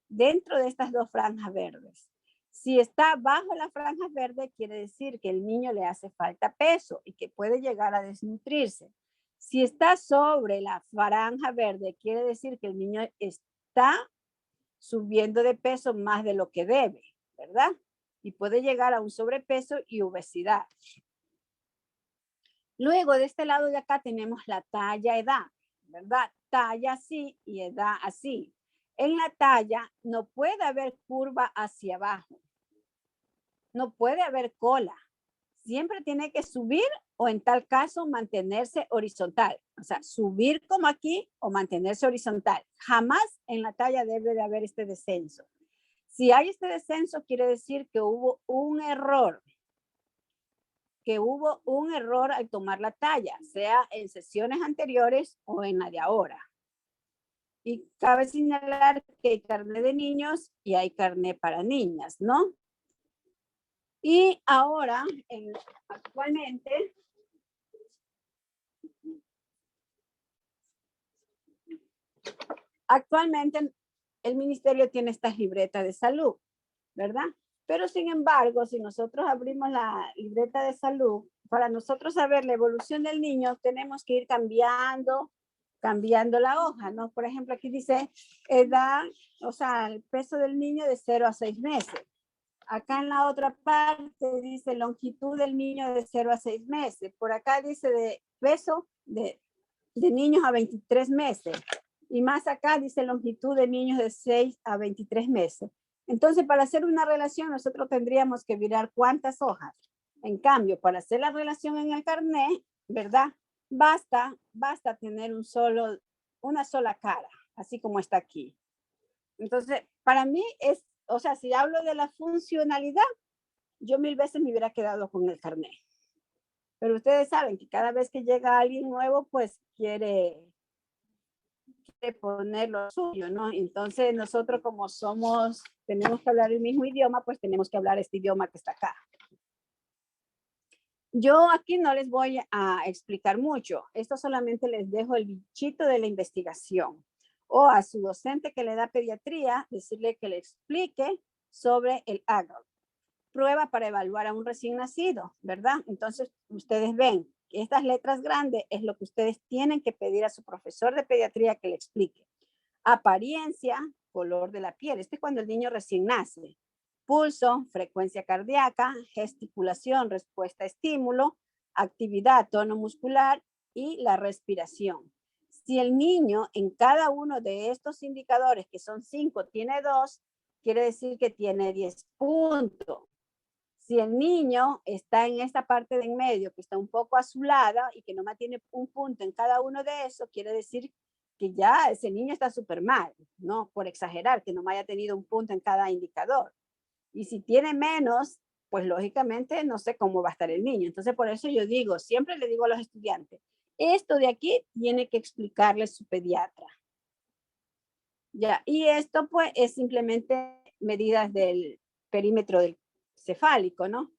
dentro de estas dos franjas verdes. Si está bajo la franja verde, quiere decir que el niño le hace falta peso y que puede llegar a desnutrirse. Si está sobre la franja verde, quiere decir que el niño está subiendo de peso más de lo que debe, ¿verdad? Y puede llegar a un sobrepeso y obesidad. Luego, de este lado de acá tenemos la talla edad, ¿verdad? Talla así y edad así. En la talla no puede haber curva hacia abajo. No puede haber cola. Siempre tiene que subir o en tal caso mantenerse horizontal. O sea, subir como aquí o mantenerse horizontal. Jamás en la talla debe de haber este descenso. Si hay este descenso, quiere decir que hubo un error. Al tomar la talla, sea en sesiones anteriores o en la de ahora. Y cabe señalar que hay carnet de niños y hay carnet para niñas, ¿no? Y ahora, actualmente el ministerio tiene estas libretas de salud, ¿verdad? Pero sin embargo, si nosotros abrimos la libreta de salud, para nosotros saber la evolución del niño, tenemos que ir cambiando la hoja, ¿no? Por ejemplo, aquí dice edad, o sea, el peso del niño de 0 a 6 meses. Acá en la otra parte dice longitud del niño de 0 a 6 meses. Por acá dice de peso de niños a 23 meses. Y más acá dice longitud de niños de 6 a 23 meses. Entonces, para hacer una relación, nosotros tendríamos que mirar cuántas hojas. En cambio, para hacer la relación en el carnet, ¿verdad? Basta tener una sola cara, así como está aquí. Entonces, para mí es, o sea, si hablo de la funcionalidad, yo 1000 veces me hubiera quedado con el carnet. Pero ustedes saben que cada vez que llega alguien nuevo, pues quiere poner lo suyo, ¿no? Entonces nosotros como tenemos que hablar el mismo idioma, pues tenemos que hablar este idioma que está acá. Yo aquí no les voy a explicar mucho. Esto solamente les dejo el bichito de la investigación. O a su docente que le da pediatría, decirle que le explique sobre el AGAL. Prueba para evaluar a un recién nacido, ¿verdad? Entonces, ustedes ven que estas letras grandes es lo que ustedes tienen que pedir a su profesor de pediatría que le explique. Apariencia, color de la piel. Este es cuando el niño recién nace. Pulso, frecuencia cardíaca, gesticulación, respuesta a estímulo, actividad, tono muscular y la respiración. Si el niño en cada uno de estos indicadores, que son 5, tiene 2, quiere decir que tiene 10 puntos. Si el niño está en esta parte de en medio, que está un poco azulada y que no tiene un punto en cada uno de esos, quiere decir que ya ese niño está súper mal, ¿no? Por exagerar, que no haya tenido un punto en cada indicador. Y si tiene menos, pues lógicamente no sé cómo va a estar el niño. Entonces, por eso yo digo, siempre le digo a los estudiantes, esto de aquí tiene que explicarle su pediatra. Ya, y esto pues es simplemente medidas del perímetro del cefálico, ¿no?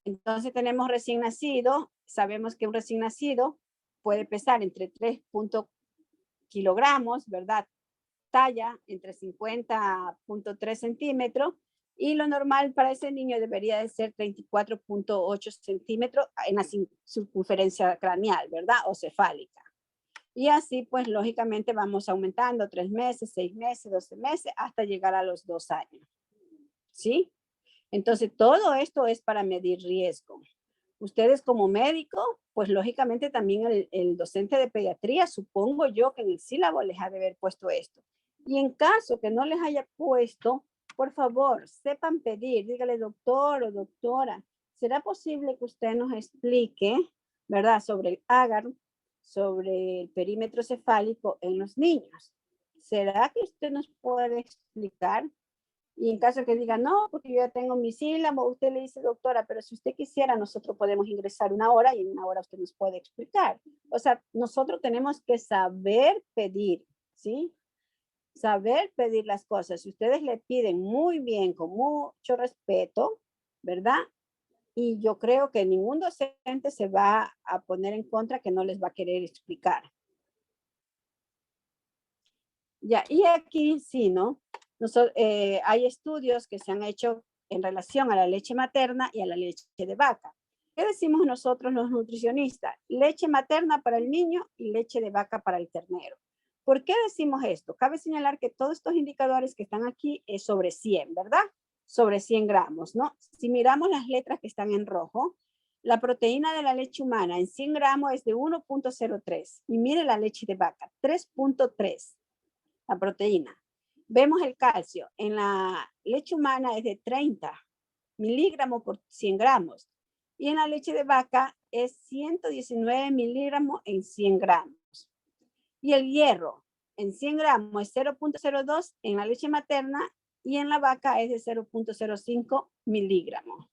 Entonces tenemos recién nacido, sabemos que un recién nacido puede pesar entre 3 kilogramos, ¿verdad? Talla entre 50.3 centímetros y lo normal para ese niño debería de ser 34.8 centímetros en la circunferencia craneal, ¿verdad? O cefálica. Y así, pues, lógicamente vamos aumentando 3 meses, 6 meses, 12 meses, hasta llegar a los 2 años. ¿Sí? Entonces, todo esto es para medir riesgo. Ustedes como médico, pues lógicamente también el docente de pediatría, supongo yo que en el sílabo les ha de haber puesto esto. Y en caso que no les haya puesto, por favor, sepan pedir, dígale doctor o doctora, ¿será posible que usted nos explique, verdad, sobre el agar, sobre el perímetro cefálico en los niños? ¿Será que usted nos puede explicar? Y en caso que diga, no, porque yo ya tengo mi sílabo, usted le dice, doctora, pero si usted quisiera, nosotros podemos ingresar 1 hora y en 1 hora usted nos puede explicar. O sea, nosotros tenemos que saber pedir, ¿sí? Saber pedir las cosas. Si ustedes le piden muy bien, con mucho respeto, ¿verdad? Y yo creo que ningún docente se va a poner en contra que no les va a querer explicar. Ya, y aquí sí, ¿no? Hay estudios que se han hecho en relación a la leche materna y a la leche de vaca. ¿Qué decimos nosotros los nutricionistas? Leche materna para el niño y leche de vaca para el ternero. ¿Por qué decimos esto? Cabe señalar que todos estos indicadores que están aquí es sobre 100, ¿verdad? Sobre 100 gramos, ¿no? Si miramos las letras que están en rojo, la proteína de la leche humana en 100 gramos es de 1.03 y mire la leche de vaca, 3.3. La proteína. Vemos el calcio. En la leche humana es de 30 miligramos por 100 gramos. Y en la leche de vaca es 119 miligramos en 100 gramos. Y el hierro en 100 gramos es 0.02 en la leche materna y en la vaca es de 0.05 miligramos.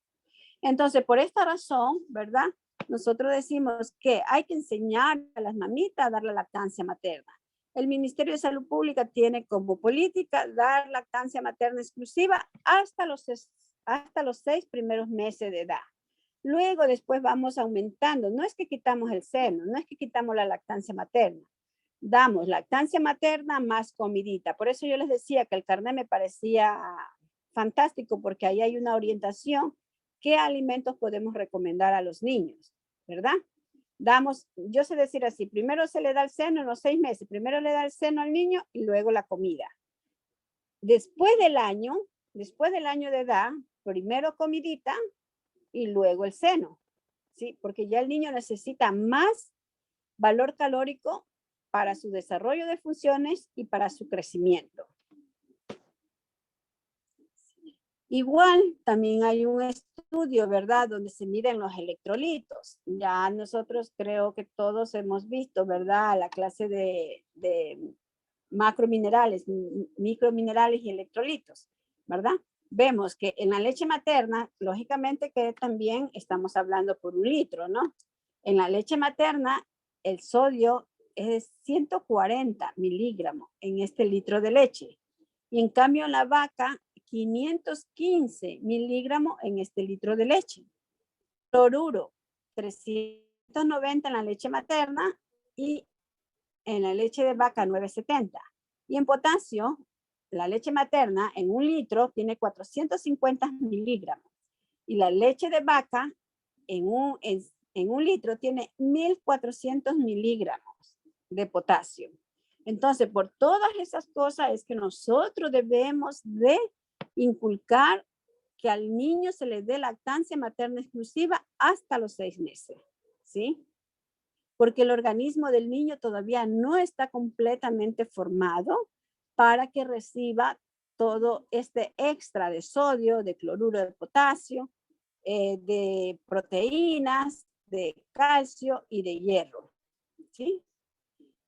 Entonces, por esta razón, ¿verdad? Nosotros decimos que hay que enseñar a las mamitas a dar la lactancia materna. El Ministerio de Salud Pública tiene como política dar lactancia materna exclusiva hasta los 6 primeros meses de edad. Luego, después vamos aumentando. No es que quitamos el seno, no es que quitamos la lactancia materna. Damos lactancia materna más comidita. Por eso yo les decía que el carnet me parecía fantástico porque ahí hay una orientación. ¿Qué alimentos podemos recomendar a los niños? ¿Verdad? Yo sé decir así, primero se le da el seno en los 6 meses, primero le da el seno al niño y luego la comida. Después del año de edad, primero comidita y luego el seno, ¿sí? Porque ya el niño necesita más valor calórico para su desarrollo de funciones y para su crecimiento. Igual, también hay un estudio, ¿verdad? Donde se miden los electrolitos. Ya nosotros creo que todos hemos visto, ¿verdad? La clase de macrominerales, microminerales y electrolitos, ¿verdad? Vemos que en la leche materna, lógicamente que también estamos hablando por 1 litro, ¿no? En la leche materna, el sodio es de 140 miligramos en este litro de leche. Y en cambio en la vaca, 515 miligramos en este litro de leche. Cloruro, 390 en la leche materna y en la leche de vaca 970. Y en potasio, la leche materna en 1 litro tiene 450 miligramos. Y la leche de vaca en un litro tiene 1400 miligramos de potasio. Entonces, por todas esas cosas es que nosotros debemos de inculcar que al niño se le dé lactancia materna exclusiva hasta los 6 meses, ¿sí? Porque el organismo del niño todavía no está completamente formado para que reciba todo este extra de sodio, de cloruro de potasio, de proteínas, de calcio y de hierro, ¿sí?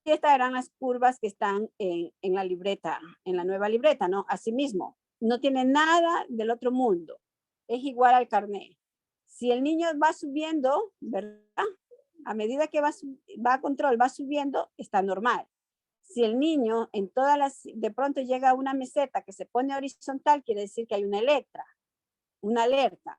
Y estas eran las curvas que están en la libreta, en la nueva libreta, ¿no? Asimismo, no tiene nada del otro mundo. Es igual al carnet. Si el niño va subiendo, ¿verdad? A medida que va a control, va subiendo, está normal. Si el niño de pronto llega a una meseta que se pone horizontal, quiere decir que hay una alerta.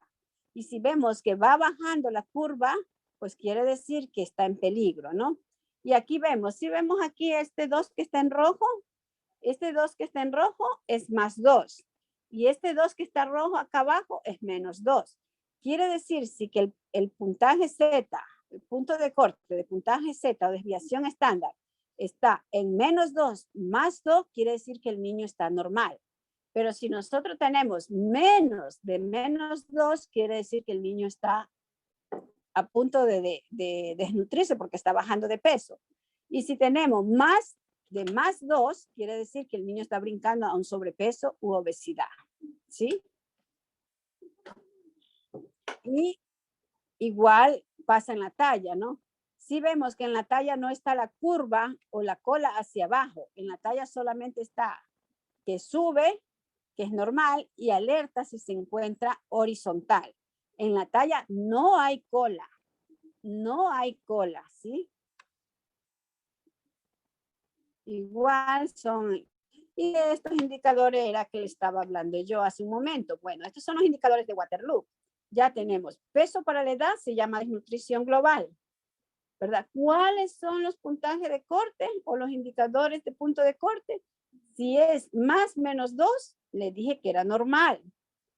Y si vemos que va bajando la curva, pues quiere decir que está en peligro, ¿no? Y aquí vemos, si vemos aquí este 2 que está en rojo, este 2 que está en rojo es más 2. Y este 2 que está rojo acá abajo es menos 2. Quiere decir sí, que el puntaje Z, el punto de corte de puntaje Z o desviación estándar está en menos 2 más 2, quiere decir que el niño está normal. Pero si nosotros tenemos menos de menos 2, quiere decir que el niño está a punto de desnutrirse porque está bajando de peso. Y si tenemos más de más 2, quiere decir que el niño está brincando a un sobrepeso u obesidad. ¿sí? Y igual pasa en la talla, ¿no? Si vemos que en la talla no está la curva o la cola hacia abajo, en la talla solamente está que sube, que es normal, y alerta si se encuentra horizontal. En la talla no hay cola, ¿sí? Igual son, y estos indicadores era que le estaba hablando yo hace un momento. Bueno, estos son los indicadores de Waterloo. Ya tenemos peso para la edad, se llama desnutrición global, ¿verdad? ¿Cuáles son los puntajes de corte o los indicadores de punto de corte? Si es más menos 2, le dije que era normal.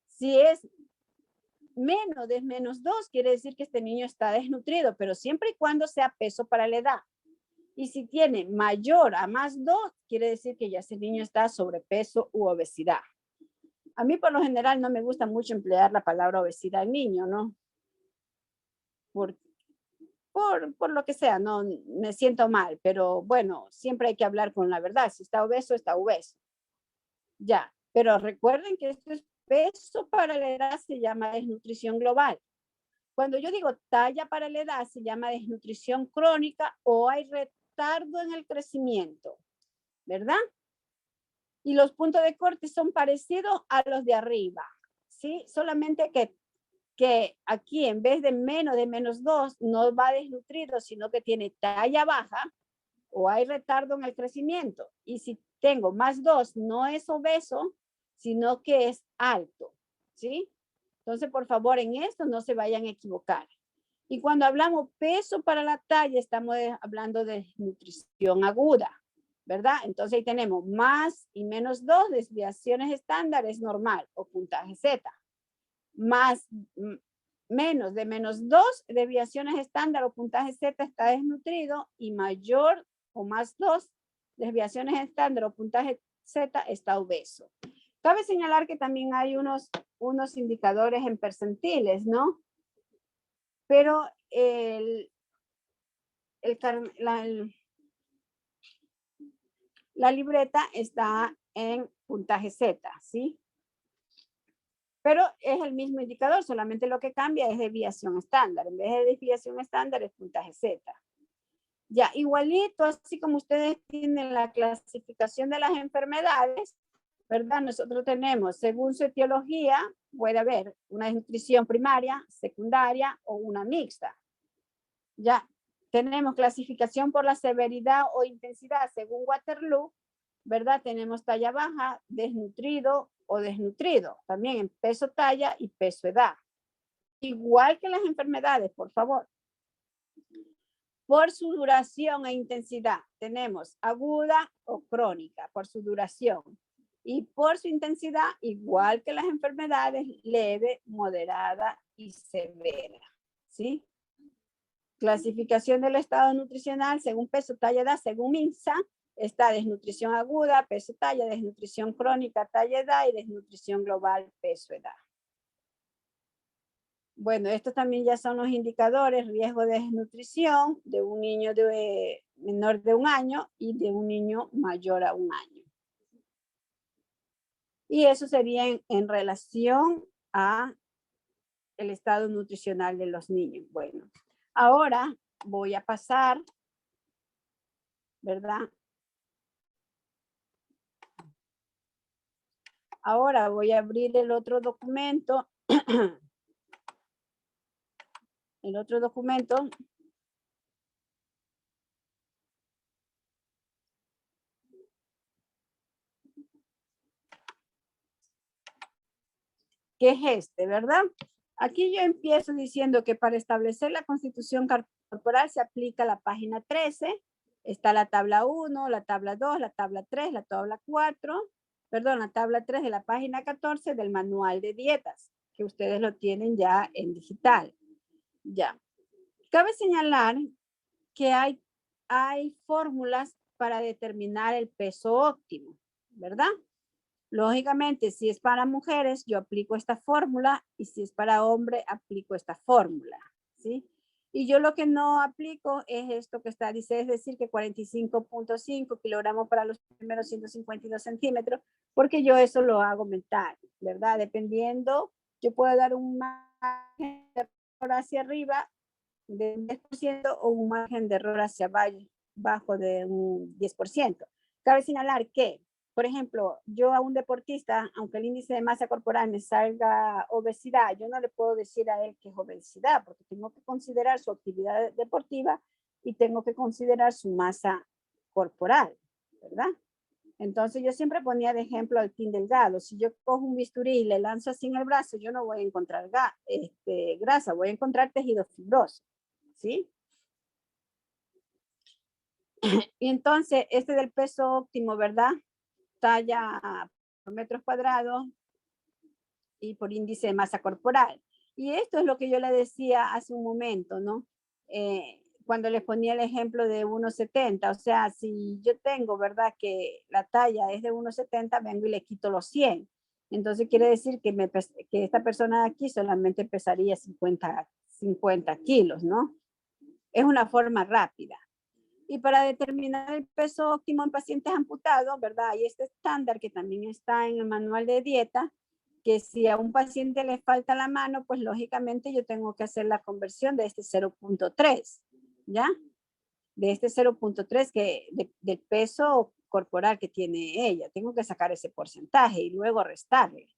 Si es menos de menos 2, quiere decir que este niño está desnutrido, pero siempre y cuando sea peso para la edad. Y si tiene mayor a más 2, quiere decir que ya ese niño está sobrepeso u obesidad. A mí por lo general no me gusta mucho emplear la palabra obesidad en niño, ¿no? Por lo que sea, no me siento mal, pero bueno, siempre hay que hablar con la verdad. Si está obeso, está obeso. Ya, pero recuerden que esto es peso para la edad, se llama desnutrición global. Cuando yo digo talla para la edad, se llama desnutrición crónica o hay retardo en el crecimiento, ¿verdad? Y los puntos de corte son parecidos a los de arriba, ¿sí? Solamente que aquí en vez de menos 2 no va desnutrido, sino que tiene talla baja o hay retardo en el crecimiento. Y si tengo más 2, no es obeso, sino que es alto, ¿sí? Entonces, por favor, en esto no se vayan a equivocar. Y cuando hablamos peso para la talla, estamos hablando de nutrición aguda, ¿verdad? Entonces ahí tenemos más y menos 2 desviaciones estándares normal o puntaje Z. Menos de menos 2 desviaciones estándar o puntaje Z está desnutrido y mayor o más 2 desviaciones estándar o puntaje Z está obeso. Cabe señalar que también hay unos indicadores en percentiles, ¿no? Pero la libreta está en puntaje Z, ¿sí? Pero es el mismo indicador, solamente lo que cambia es desviación estándar. En vez de desviación estándar es puntaje Z. Ya, igualito, así como ustedes tienen la clasificación de las enfermedades, ¿verdad? Nosotros tenemos, según su etiología, puede haber una desnutrición primaria, secundaria o una mixta. Ya, tenemos clasificación por la severidad o intensidad según Waterloo, ¿verdad? Tenemos talla baja, desnutrido o desnutrido, también en peso talla y peso edad. Igual que las enfermedades, por favor. Por su duración e intensidad, tenemos aguda o crónica, por su duración. Y por su intensidad, igual que las enfermedades, leve, moderada y severa, ¿sí? Clasificación del estado nutricional según peso, talla, edad, según INSA, está desnutrición aguda, peso, talla, desnutrición crónica, talla, edad y desnutrición global, peso, edad. Bueno, estos también ya son los indicadores, riesgo de desnutrición de un niño menor de 1 año y de un niño mayor a 1 año. Y eso sería en relación a el estado nutricional de los niños. Bueno, ahora voy a pasar, ¿verdad? Ahora voy a abrir el otro documento. El otro documento. Que es este, ¿verdad? Aquí yo empiezo diciendo que para establecer la constitución corporal se aplica la página 13, está la tabla 1, la tabla 2, la tabla 3, la tabla 4, perdón, la tabla 3 de la página 14 del manual de dietas, que ustedes lo tienen ya en digital. Ya. Cabe señalar que hay fórmulas para determinar el peso óptimo, ¿verdad? Lógicamente, si es para mujeres, yo aplico esta fórmula y si es para hombre, aplico esta fórmula, ¿sí? Y yo lo que no aplico es esto que está, dice, es decir, que 45.5 kilogramos para los primeros 152 centímetros, porque yo eso lo hago mental, ¿verdad? Dependiendo, yo puedo dar un margen de error hacia arriba de un 10% o un margen de error hacia abajo de un 10%. Cabe señalar que, por ejemplo, yo a un deportista, aunque el índice de masa corporal me salga obesidad, yo no le puedo decir a él que es obesidad, porque tengo que considerar su actividad deportiva y tengo que considerar su masa corporal, ¿verdad? Entonces yo siempre ponía de ejemplo al Team Delgado. Si yo cojo un bisturí y le lanzo así en el brazo, yo no voy a encontrar grasa, voy a encontrar tejido fibroso, ¿sí? Y entonces este del peso óptimo, ¿verdad? Talla por metros cuadrados y por índice de masa corporal. Y esto es lo que yo le decía hace un momento, ¿no? Cuando les ponía el ejemplo de 1,70, o sea, si yo tengo, ¿verdad? Que la talla es de 1,70, vengo y le quito los 100. Entonces quiere decir que esta persona de aquí solamente pesaría 50 kilos, ¿no? Es una forma rápida. Y para determinar el peso óptimo en pacientes amputados, ¿verdad? Hay este estándar que también está en el manual de dieta, que si a un paciente le falta la mano, pues lógicamente yo tengo que hacer la conversión de este 0.3, ¿ya? De este 0.3 del peso corporal que tiene ella. Tengo que sacar ese porcentaje y luego restarle.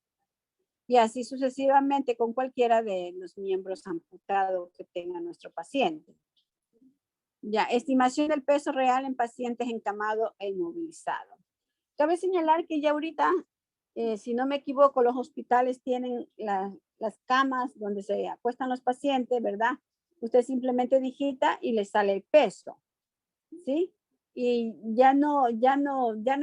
Y así sucesivamente con cualquiera de los miembros amputados que tenga nuestro paciente. Ya, estimación del peso real en pacientes encamados e inmovilizados. Cabe señalar que ya ahorita, si no me equivoco, los hospitales tienen las camas donde se acuestan los pacientes, ¿verdad? Usted simplemente digita y le sale el peso, ¿sí? Y ya no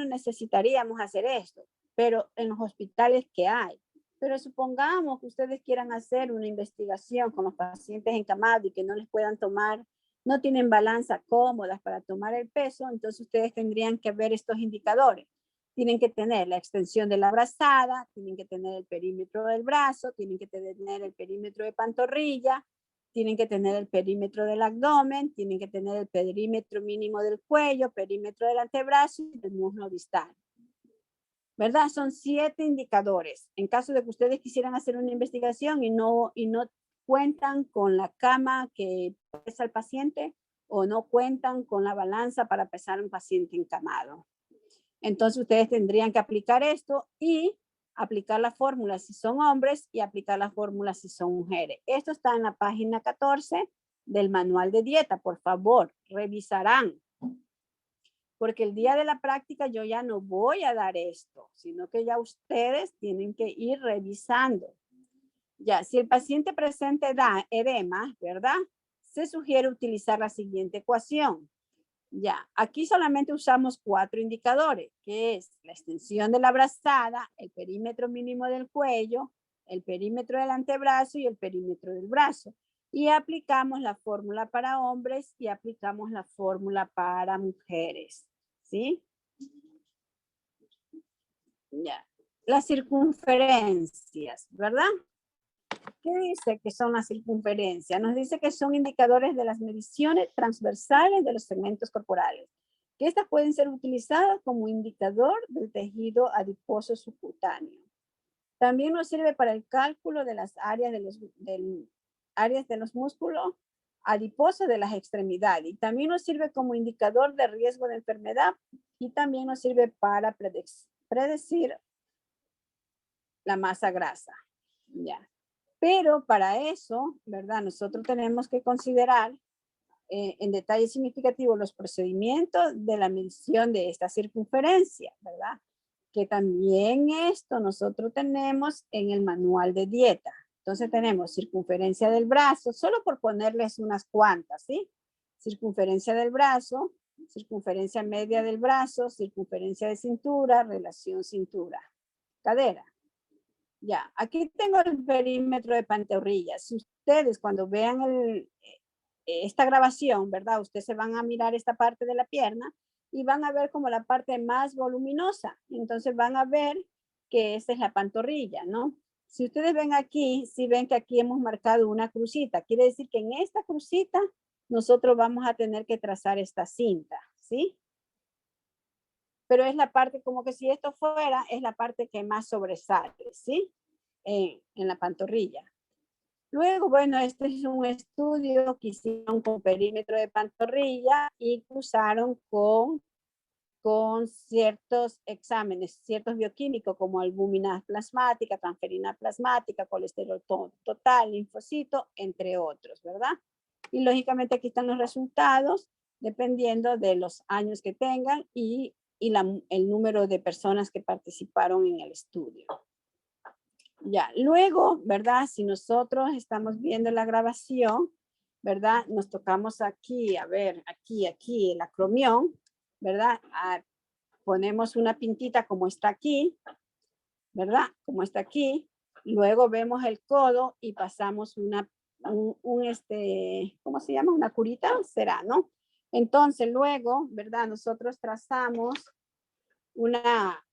necesitaríamos hacer esto, pero en los hospitales que hay. Pero supongamos que ustedes quieran hacer una investigación con los pacientes encamados y que no les puedan tomar, no tienen balanza cómodas para tomar el peso, entonces ustedes tendrían que ver estos indicadores. Tienen que tener la extensión de la brazada, tienen que tener el perímetro del brazo, tienen que tener el perímetro de pantorrilla, tienen que tener el perímetro del abdomen, tienen que tener el perímetro mínimo del cuello, perímetro del antebrazo y del muslo distal. ¿Verdad? Son 7 indicadores. En caso de que ustedes quisieran hacer una investigación y no cuentan con la cama que pesa el paciente o no cuentan con la balanza para pesar un paciente encamado. Entonces ustedes tendrían que aplicar esto y aplicar la fórmula si son hombres y aplicar la fórmula si son mujeres. Esto está en la página 14 del manual de dieta. Por favor, revisarán. Porque el día de la práctica yo ya no voy a dar esto, sino que ya ustedes tienen que ir revisando. Ya, si el paciente presenta edema, ¿verdad? Se sugiere utilizar la siguiente ecuación. Ya, aquí solamente usamos 4 indicadores, que es la extensión de la brazada, el perímetro mínimo del cuello, el perímetro del antebrazo y el perímetro del brazo. Y aplicamos la fórmula para hombres y aplicamos la fórmula para mujeres, ¿sí? Ya. Las circunferencias, ¿verdad? ¿Qué dice que son las circunferencias? Nos dice que son indicadores de las mediciones transversales de los segmentos corporales, que estas pueden ser utilizadas como indicador del tejido adiposo subcutáneo. También nos sirve para el cálculo de las áreas de los músculos adiposos de las extremidades. Y también nos sirve como indicador de riesgo de enfermedad y también nos sirve para predecir la masa grasa. Ya. Pero para eso, ¿verdad? Nosotros tenemos que considerar en detalle significativo los procedimientos de la medición de esta circunferencia, ¿verdad? Que también esto nosotros tenemos en el manual de dieta. Entonces tenemos circunferencia del brazo, solo por ponerles unas cuantas, ¿sí? Circunferencia del brazo, circunferencia media del brazo, circunferencia de cintura, relación cintura, cadera. Ya, aquí tengo el perímetro de pantorrilla. Si ustedes cuando vean esta grabación, ¿verdad? Ustedes se van a mirar esta parte de la pierna y van a ver como la parte más voluminosa. Entonces van a ver que esta es la pantorrilla, ¿no? Si ustedes ven aquí, si ven que aquí hemos marcado una crucita, quiere decir que en esta crucita nosotros vamos a tener que trazar esta cinta, ¿sí? Pero es la parte, como que si esto fuera, es la parte que más sobresale, ¿sí? En la pantorrilla. Luego, bueno, este es un estudio que hicieron con perímetro de pantorrilla y cruzaron con ciertos exámenes, ciertos bioquímicos como albúmina plasmática, transferina plasmática, colesterol total, linfocito, entre otros, ¿verdad? Y lógicamente aquí están los resultados dependiendo de los años que tengan y el número de personas que participaron en el estudio. Ya, luego, ¿verdad? Si nosotros estamos viendo la grabación, ¿verdad? Nos tocamos aquí, a ver, aquí, el acromión, ¿verdad? Ponemos una pintita como está aquí, ¿verdad? Como está aquí. Luego vemos el codo y pasamos ¿cómo se llama? Una curita, será, ¿no? Entonces, luego, ¿verdad? Nosotros trazamos una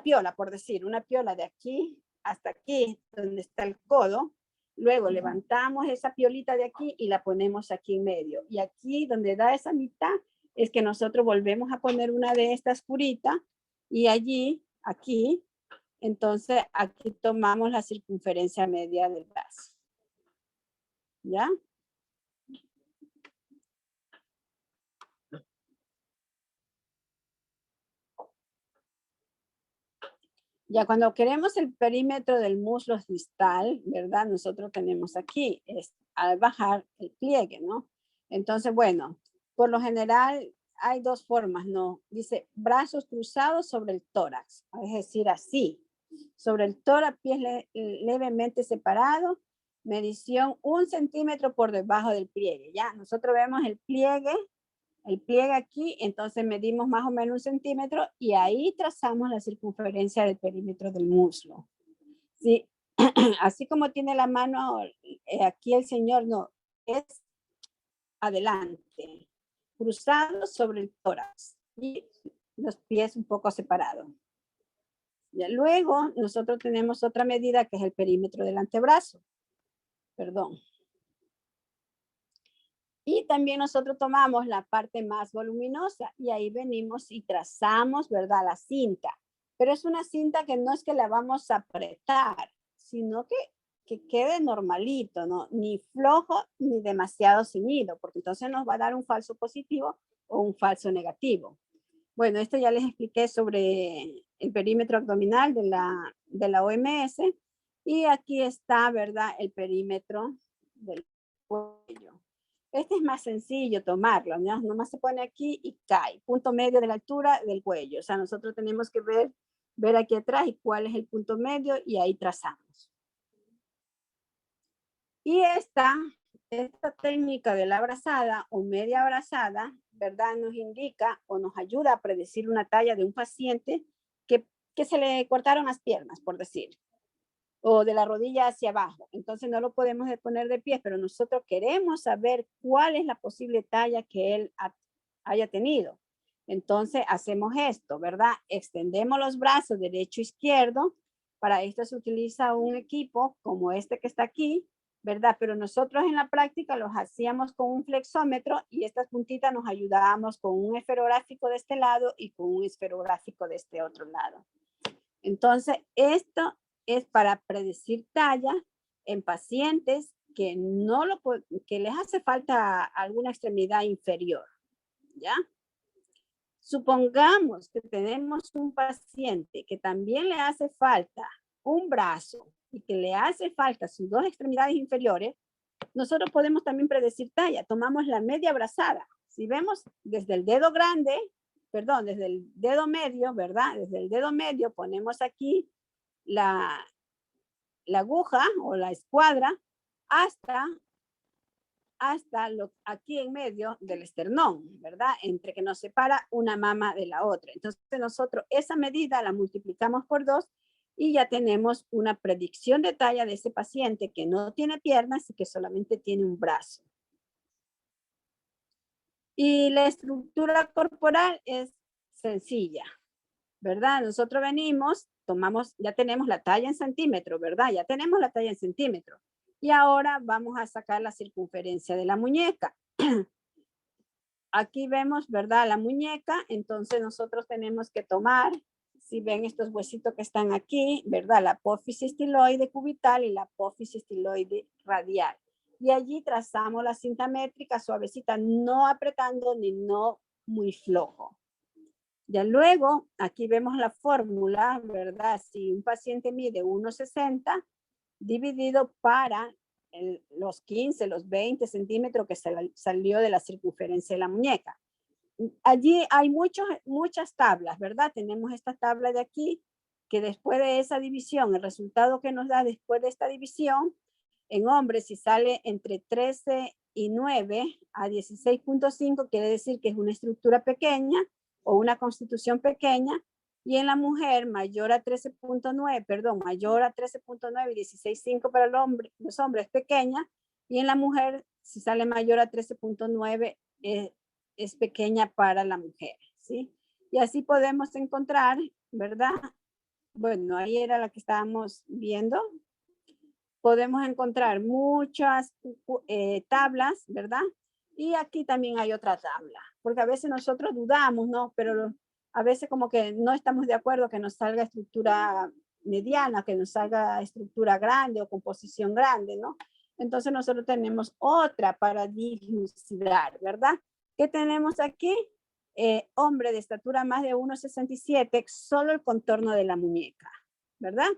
piola, por decir, una piola de aquí hasta aquí, donde está el codo. Luego levantamos esa piolita de aquí y la ponemos aquí en medio. Y aquí, donde da esa mitad, es que nosotros volvemos a poner una de estas curitas y allí, aquí, entonces aquí tomamos la circunferencia media del brazo. ¿Ya? Ya cuando queremos el perímetro del muslo distal, ¿verdad? Nosotros tenemos aquí, es al bajar el pliegue, ¿no? Entonces, bueno, por lo general hay dos formas, ¿no? Dice brazos cruzados sobre el tórax, es decir, así. Sobre el tórax, pies levemente separados, medición 1 centímetro por debajo del pliegue, ¿ya? Nosotros vemos el pliegue aquí, entonces medimos más o menos 1 centímetro y ahí trazamos la circunferencia del perímetro del muslo. ¿Sí? Así como tiene la mano aquí el señor, no, es adelante, cruzado sobre el tórax y los pies un poco separados. Ya luego nosotros tenemos otra medida que es el perímetro del antebrazo. Perdón. Y también nosotros tomamos la parte más voluminosa y ahí venimos y trazamos, ¿verdad? La cinta. Pero es una cinta que no es que la vamos a apretar, sino que quede normalito, ¿no? Ni flojo ni demasiado ceñido, porque entonces nos va a dar un falso positivo o un falso negativo. Bueno, esto ya les expliqué sobre el perímetro abdominal de la OMS. Y aquí está, ¿verdad? El perímetro del cuello. Este es más sencillo tomarlo, ¿no? Nomás se pone aquí y cae, punto medio de la altura del cuello. O sea, nosotros tenemos que ver aquí atrás y cuál es el punto medio y ahí trazamos. Y esta técnica de la abrazada o media abrazada, ¿verdad? Nos indica o nos ayuda a predecir una talla de un paciente que se le cortaron las piernas, por decir, o de la rodilla hacia abajo. Entonces no lo podemos poner de pie, pero nosotros queremos saber cuál es la posible talla que él haya tenido. Entonces hacemos esto, ¿verdad? Extendemos los brazos derecho e izquierdo. Para esto se utiliza un equipo como este que está aquí, ¿verdad? Pero nosotros en la práctica los hacíamos con un flexómetro y estas puntitas nos ayudábamos con un esferográfico de este lado y con un esferográfico de este otro lado. Entonces, esto es para predecir talla en pacientes que que les hace falta alguna extremidad inferior, ¿ya? Supongamos que tenemos un paciente que también le hace falta un brazo y que le hace falta sus dos extremidades inferiores, nosotros podemos también predecir talla. Tomamos la media abrazada. Si vemos desde el dedo grande, perdón, desde el dedo medio, ¿verdad? Desde el dedo medio ponemos aquí la aguja o la escuadra hasta aquí en medio del esternón, ¿verdad? Entre que nos separa una mama de la otra. Entonces nosotros esa medida la multiplicamos por 2 y ya tenemos una predicción de talla de ese paciente que no tiene piernas y que solamente tiene un brazo. Y la estructura corporal es sencilla. ¿verdad? Nosotros venimos, tomamos, ya tenemos la talla en centímetros, ¿verdad? Ya tenemos la talla en centímetros. Y ahora vamos a sacar la circunferencia de la muñeca. Aquí vemos, ¿verdad? La muñeca, entonces nosotros tenemos que tomar, si ven estos huesitos que están aquí, ¿verdad? La apófisis estiloide cubital y la apófisis estiloide radial. Y allí trazamos la cinta métrica suavecita, no apretando ni no muy flojo. Ya luego, aquí vemos la fórmula, ¿verdad? Si un paciente mide 1,60 dividido para los 15, los 20 centímetros que salió de la circunferencia de la muñeca. Allí hay muchas tablas, ¿verdad? Tenemos esta tabla de aquí, que después de esa división, el resultado que nos da después de esta división, en hombres, si sale entre 13 y 9 a 16.5, quiere decir que es una estructura pequeña o una constitución pequeña, y en la mujer mayor a 13.9, perdón, mayor a 13.9 y 16.5 para los hombres pequeña, y en la mujer, si sale mayor a 13.9, es pequeña para la mujer, ¿sí? Y así podemos encontrar, ¿verdad? Bueno, ahí era la que estábamos viendo. Podemos encontrar muchas tablas, ¿verdad? Y aquí también hay otra tabla, porque a veces nosotros dudamos, ¿no? Pero a veces como que no estamos de acuerdo que nos salga estructura mediana, que nos salga estructura grande o composición grande, ¿no? Entonces nosotros tenemos otra para dilucidar, ¿verdad? ¿Qué tenemos aquí? Hombre de estatura más de 1,67, solo el contorno de la muñeca, ¿verdad?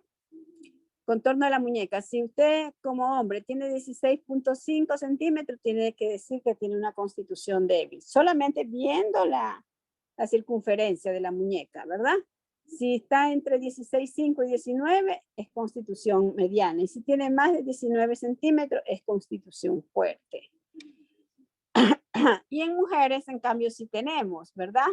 Contorno de la muñeca. Si usted como hombre tiene 16.5 centímetros, tiene que decir que tiene una constitución débil. Solamente viendo la circunferencia de la muñeca, ¿verdad? Si está entre 16.5 y 19, es constitución mediana. Y si tiene más de 19 centímetros, es constitución fuerte. Y en mujeres, en cambio, sí tenemos, ¿verdad?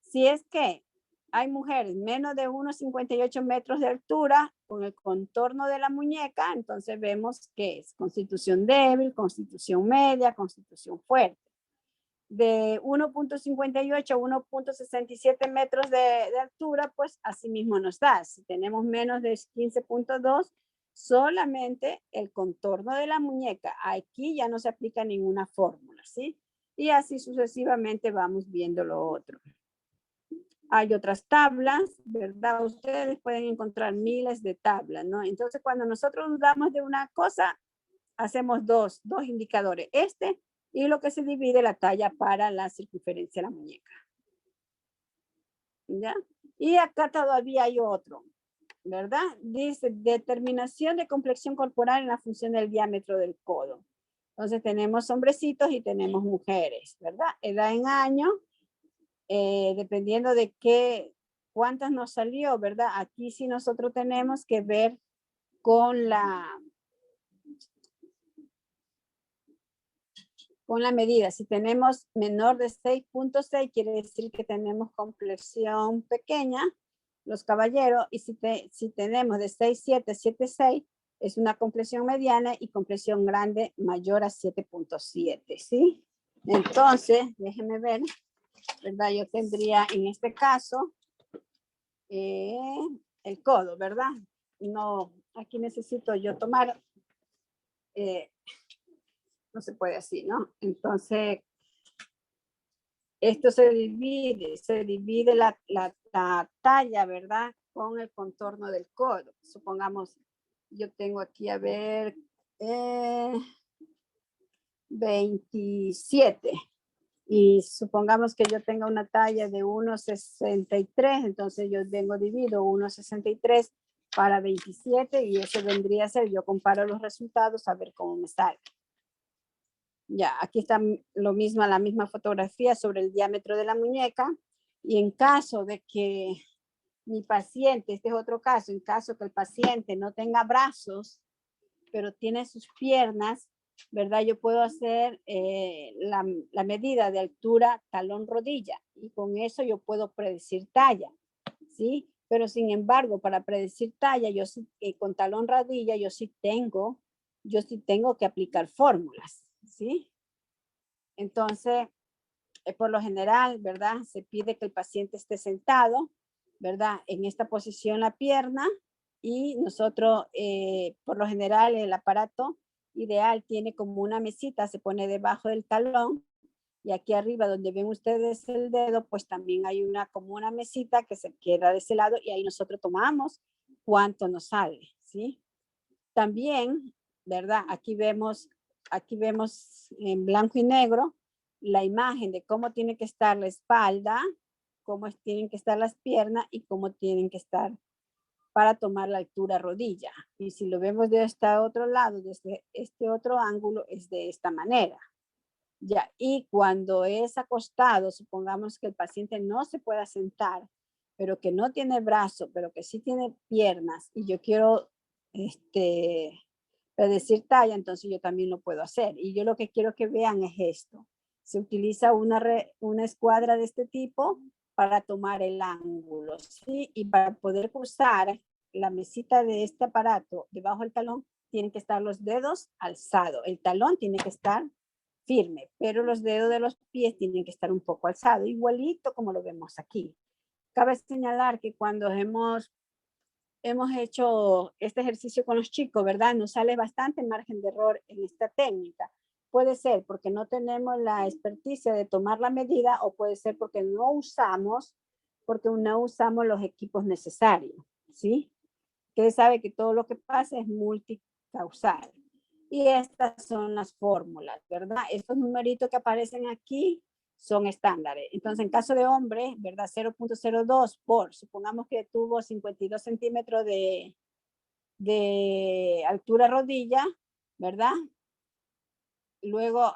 Si es que hay mujeres menos de 1,58 metros de altura con el contorno de la muñeca, entonces vemos que es constitución débil, constitución media, constitución fuerte. De 1,58 a 1,67 metros de altura, pues así mismo nos da. Si tenemos menos de 15.2, solamente el contorno de la muñeca. Aquí ya no se aplica ninguna fórmula, ¿sí? Y así sucesivamente vamos viendo lo otro. Hay otras tablas, ¿verdad? Ustedes pueden encontrar miles de tablas, ¿no? Entonces, cuando nosotros dudamos de una cosa, hacemos dos indicadores. Este y lo que se divide la talla para la circunferencia de la muñeca. ¿Ya? Y acá todavía hay otro, ¿verdad? Dice, determinación de complexión corporal en la función del diámetro del codo. Entonces, tenemos hombrecitos y tenemos mujeres, ¿verdad? Edad en año. Dependiendo de cuántas nos salió, ¿verdad? Aquí sí nosotros tenemos que ver con la medida. Si tenemos menor de 6.6, quiere decir que tenemos complexión pequeña, los caballeros, y si tenemos de 6.7, 7.6, es una complexión mediana y complexión grande mayor a 7.7, ¿sí? Entonces, déjenme ver, ¿verdad? Yo tendría en este caso el codo, ¿verdad? No, aquí necesito yo tomar, no se puede así, ¿no? Entonces, esto se divide la talla, ¿verdad? Con el contorno del codo. Supongamos, yo tengo aquí, a ver, 27. Y supongamos que yo tenga una talla de 1,63, entonces yo divido 1,63 para 27 y eso vendría a ser, yo comparo los resultados a ver cómo me sale. Ya, aquí está la misma fotografía sobre el diámetro de la muñeca, y en caso de que mi paciente, este es otro caso, en caso que el paciente no tenga brazos, pero tiene sus piernas, ¿verdad? Yo puedo hacer la medida de altura talón-rodilla y con eso yo puedo predecir talla, ¿sí? Pero sin embargo, para predecir talla, yo sí, con talón-rodilla, yo sí tengo que aplicar fórmulas, ¿sí? Entonces, por lo general, ¿verdad? Se pide que el paciente esté sentado ¿verdad? En esta posición la pierna y nosotros, por lo general, el aparato ideal tiene como una mesita, se pone debajo del talón y aquí arriba donde ven ustedes el dedo, pues también hay una como una mesita que se queda de ese lado y ahí nosotros tomamos cuánto nos sale, ¿sí? También, ¿verdad? Aquí vemos en blanco y negro la imagen de cómo tiene que estar la espalda, cómo tienen que estar las piernas y cómo tienen que estar para tomar la altura rodilla. Y si lo vemos de este otro lado, desde este otro ángulo, es de esta manera. Ya, y cuando es acostado, supongamos que el paciente no se pueda sentar, pero que no tiene brazo, pero que sí tiene piernas, y yo quiero predecir talla, entonces yo también lo puedo hacer. Y yo lo que quiero que vean es esto. Se utiliza una escuadra de este tipo para tomar el ángulo, ¿sí? Y para poder cruzar la mesita de este aparato debajo del talón, tienen que estar los dedos alzados. El talón tiene que estar firme, pero los dedos de los pies tienen que estar un poco alzados, igualito como lo vemos aquí. Cabe señalar que cuando hemos hecho este ejercicio con los chicos, ¿verdad? Nos sale bastante margen de error en esta técnica. Puede ser porque no tenemos la experticia de tomar la medida o puede ser porque no usamos los equipos necesarios, ¿sí? Ustedes saben que todo lo que pasa es multicausal. Y estas son las fórmulas, ¿verdad? Estos numeritos que aparecen aquí son estándares. Entonces, en caso de hombre, ¿verdad? 0.02 por, supongamos que tuvo 52 centímetros de altura rodilla, ¿verdad? Luego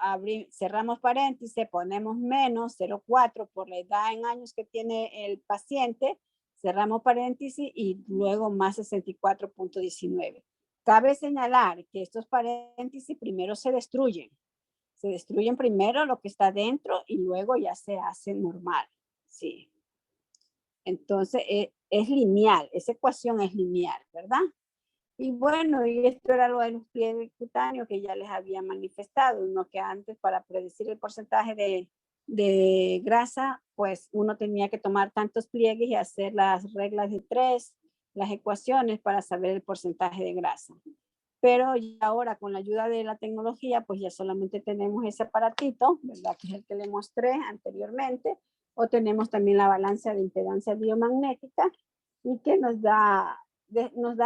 cerramos paréntesis, ponemos menos 0.4 por la edad en años que tiene el paciente, cerramos paréntesis y luego más 64.19. Cabe señalar que estos paréntesis primero se destruyen. Se destruyen primero lo que está dentro y luego ya se hace normal. Sí. Entonces es lineal, esa ecuación es lineal, ¿verdad? Y bueno, y esto era lo de los pliegues cutáneos que ya les había manifestado, ¿no? Que antes para predecir el porcentaje de grasa, pues uno tenía que tomar tantos pliegues y hacer las reglas de 3, las ecuaciones para saber el porcentaje de grasa. Pero ya ahora con la ayuda de la tecnología, pues ya solamente tenemos ese aparatito, ¿verdad? Que es el que le mostré anteriormente, o tenemos también la balanza de impedancia biomagnética y que nos da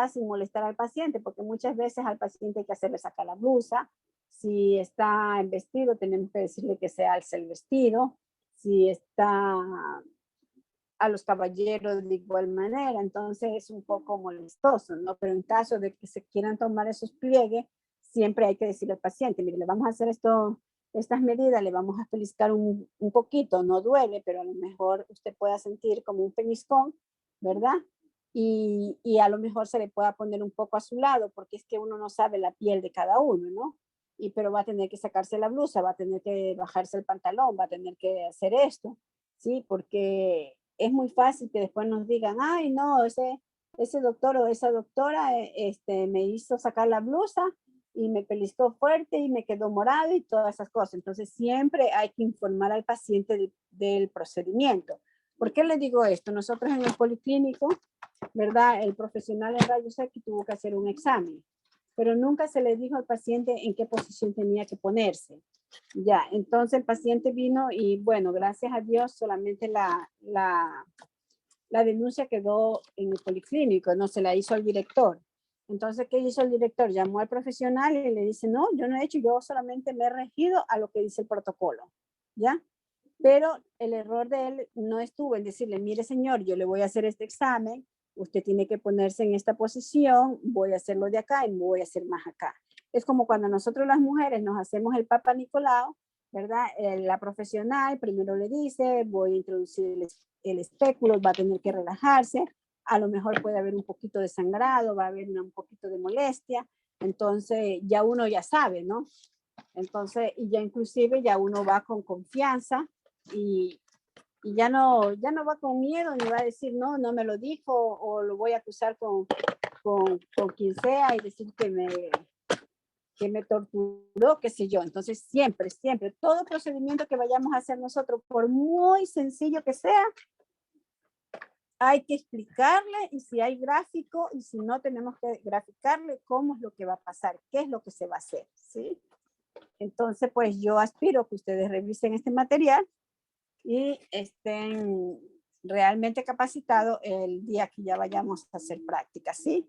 sin molestar al paciente, porque muchas veces al paciente hay que hacerle sacar la blusa. Si está en vestido, tenemos que decirle que se alce el vestido. Si está a los caballeros de igual manera, entonces es un poco molestoso, ¿no? Pero en caso de que se quieran tomar esos pliegues, siempre hay que decirle al paciente, mire, le vamos a hacer estas medidas, le vamos a pellizcar un poquito, no duele, pero a lo mejor usted pueda sentir como un peñiscón, ¿verdad? Y a lo mejor se le pueda poner un poco a su lado, porque es que uno no sabe la piel de cada uno, ¿no? Pero va a tener que sacarse la blusa, va a tener que bajarse el pantalón, va a tener que hacer esto, ¿sí? Porque es muy fácil que después nos digan, ay, no, ese doctor o esa doctora me hizo sacar la blusa y me pellizcó fuerte y me quedó morado y todas esas cosas. Entonces siempre hay que informar al paciente del procedimiento. ¿Por qué le digo esto? Nosotros en el policlínico, ¿verdad? El profesional en rayos X tuvo que hacer un examen, pero nunca se le dijo al paciente en qué posición tenía que ponerse. Ya, entonces el paciente vino y bueno, gracias a Dios solamente la denuncia quedó en el policlínico, no se la hizo al director. Entonces, ¿qué hizo el director? Llamó al profesional y le dice, no, yo no he hecho, yo solamente me he regido a lo que dice el protocolo, ¿ya? Pero el error de él no estuvo en decirle, mire señor, yo le voy a hacer este examen, usted tiene que ponerse en esta posición, voy a hacerlo de acá y voy a hacer más acá. Es como cuando nosotros las mujeres nos hacemos el Papa Nicolau, ¿verdad? La profesional primero le dice, voy a introducir el espéculo, va a tener que relajarse, a lo mejor puede haber un poquito de sangrado, va a haber un poquito de molestia, entonces ya uno ya sabe, ¿no? Entonces, y ya inclusive ya uno va con confianza y ya no va con miedo ni va a decir, no, no me lo dijo o lo voy a acusar con quien sea y decir que me torturó, qué sé yo. Entonces, siempre, todo procedimiento que vayamos a hacer nosotros, por muy sencillo que sea, hay que explicarle y si hay gráfico y si no tenemos que graficarle cómo es lo que va a pasar, qué es lo que se va a hacer, ¿sí? Entonces, pues yo aspiro que ustedes revisen este material y estén realmente capacitados el día que ya vayamos a hacer práctica, ¿sí?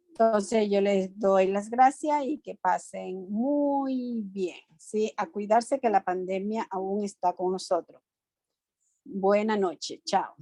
Entonces yo les doy las gracias y que pasen muy bien, ¿sí? A cuidarse que la pandemia aún está con nosotros. Buena noche, chao.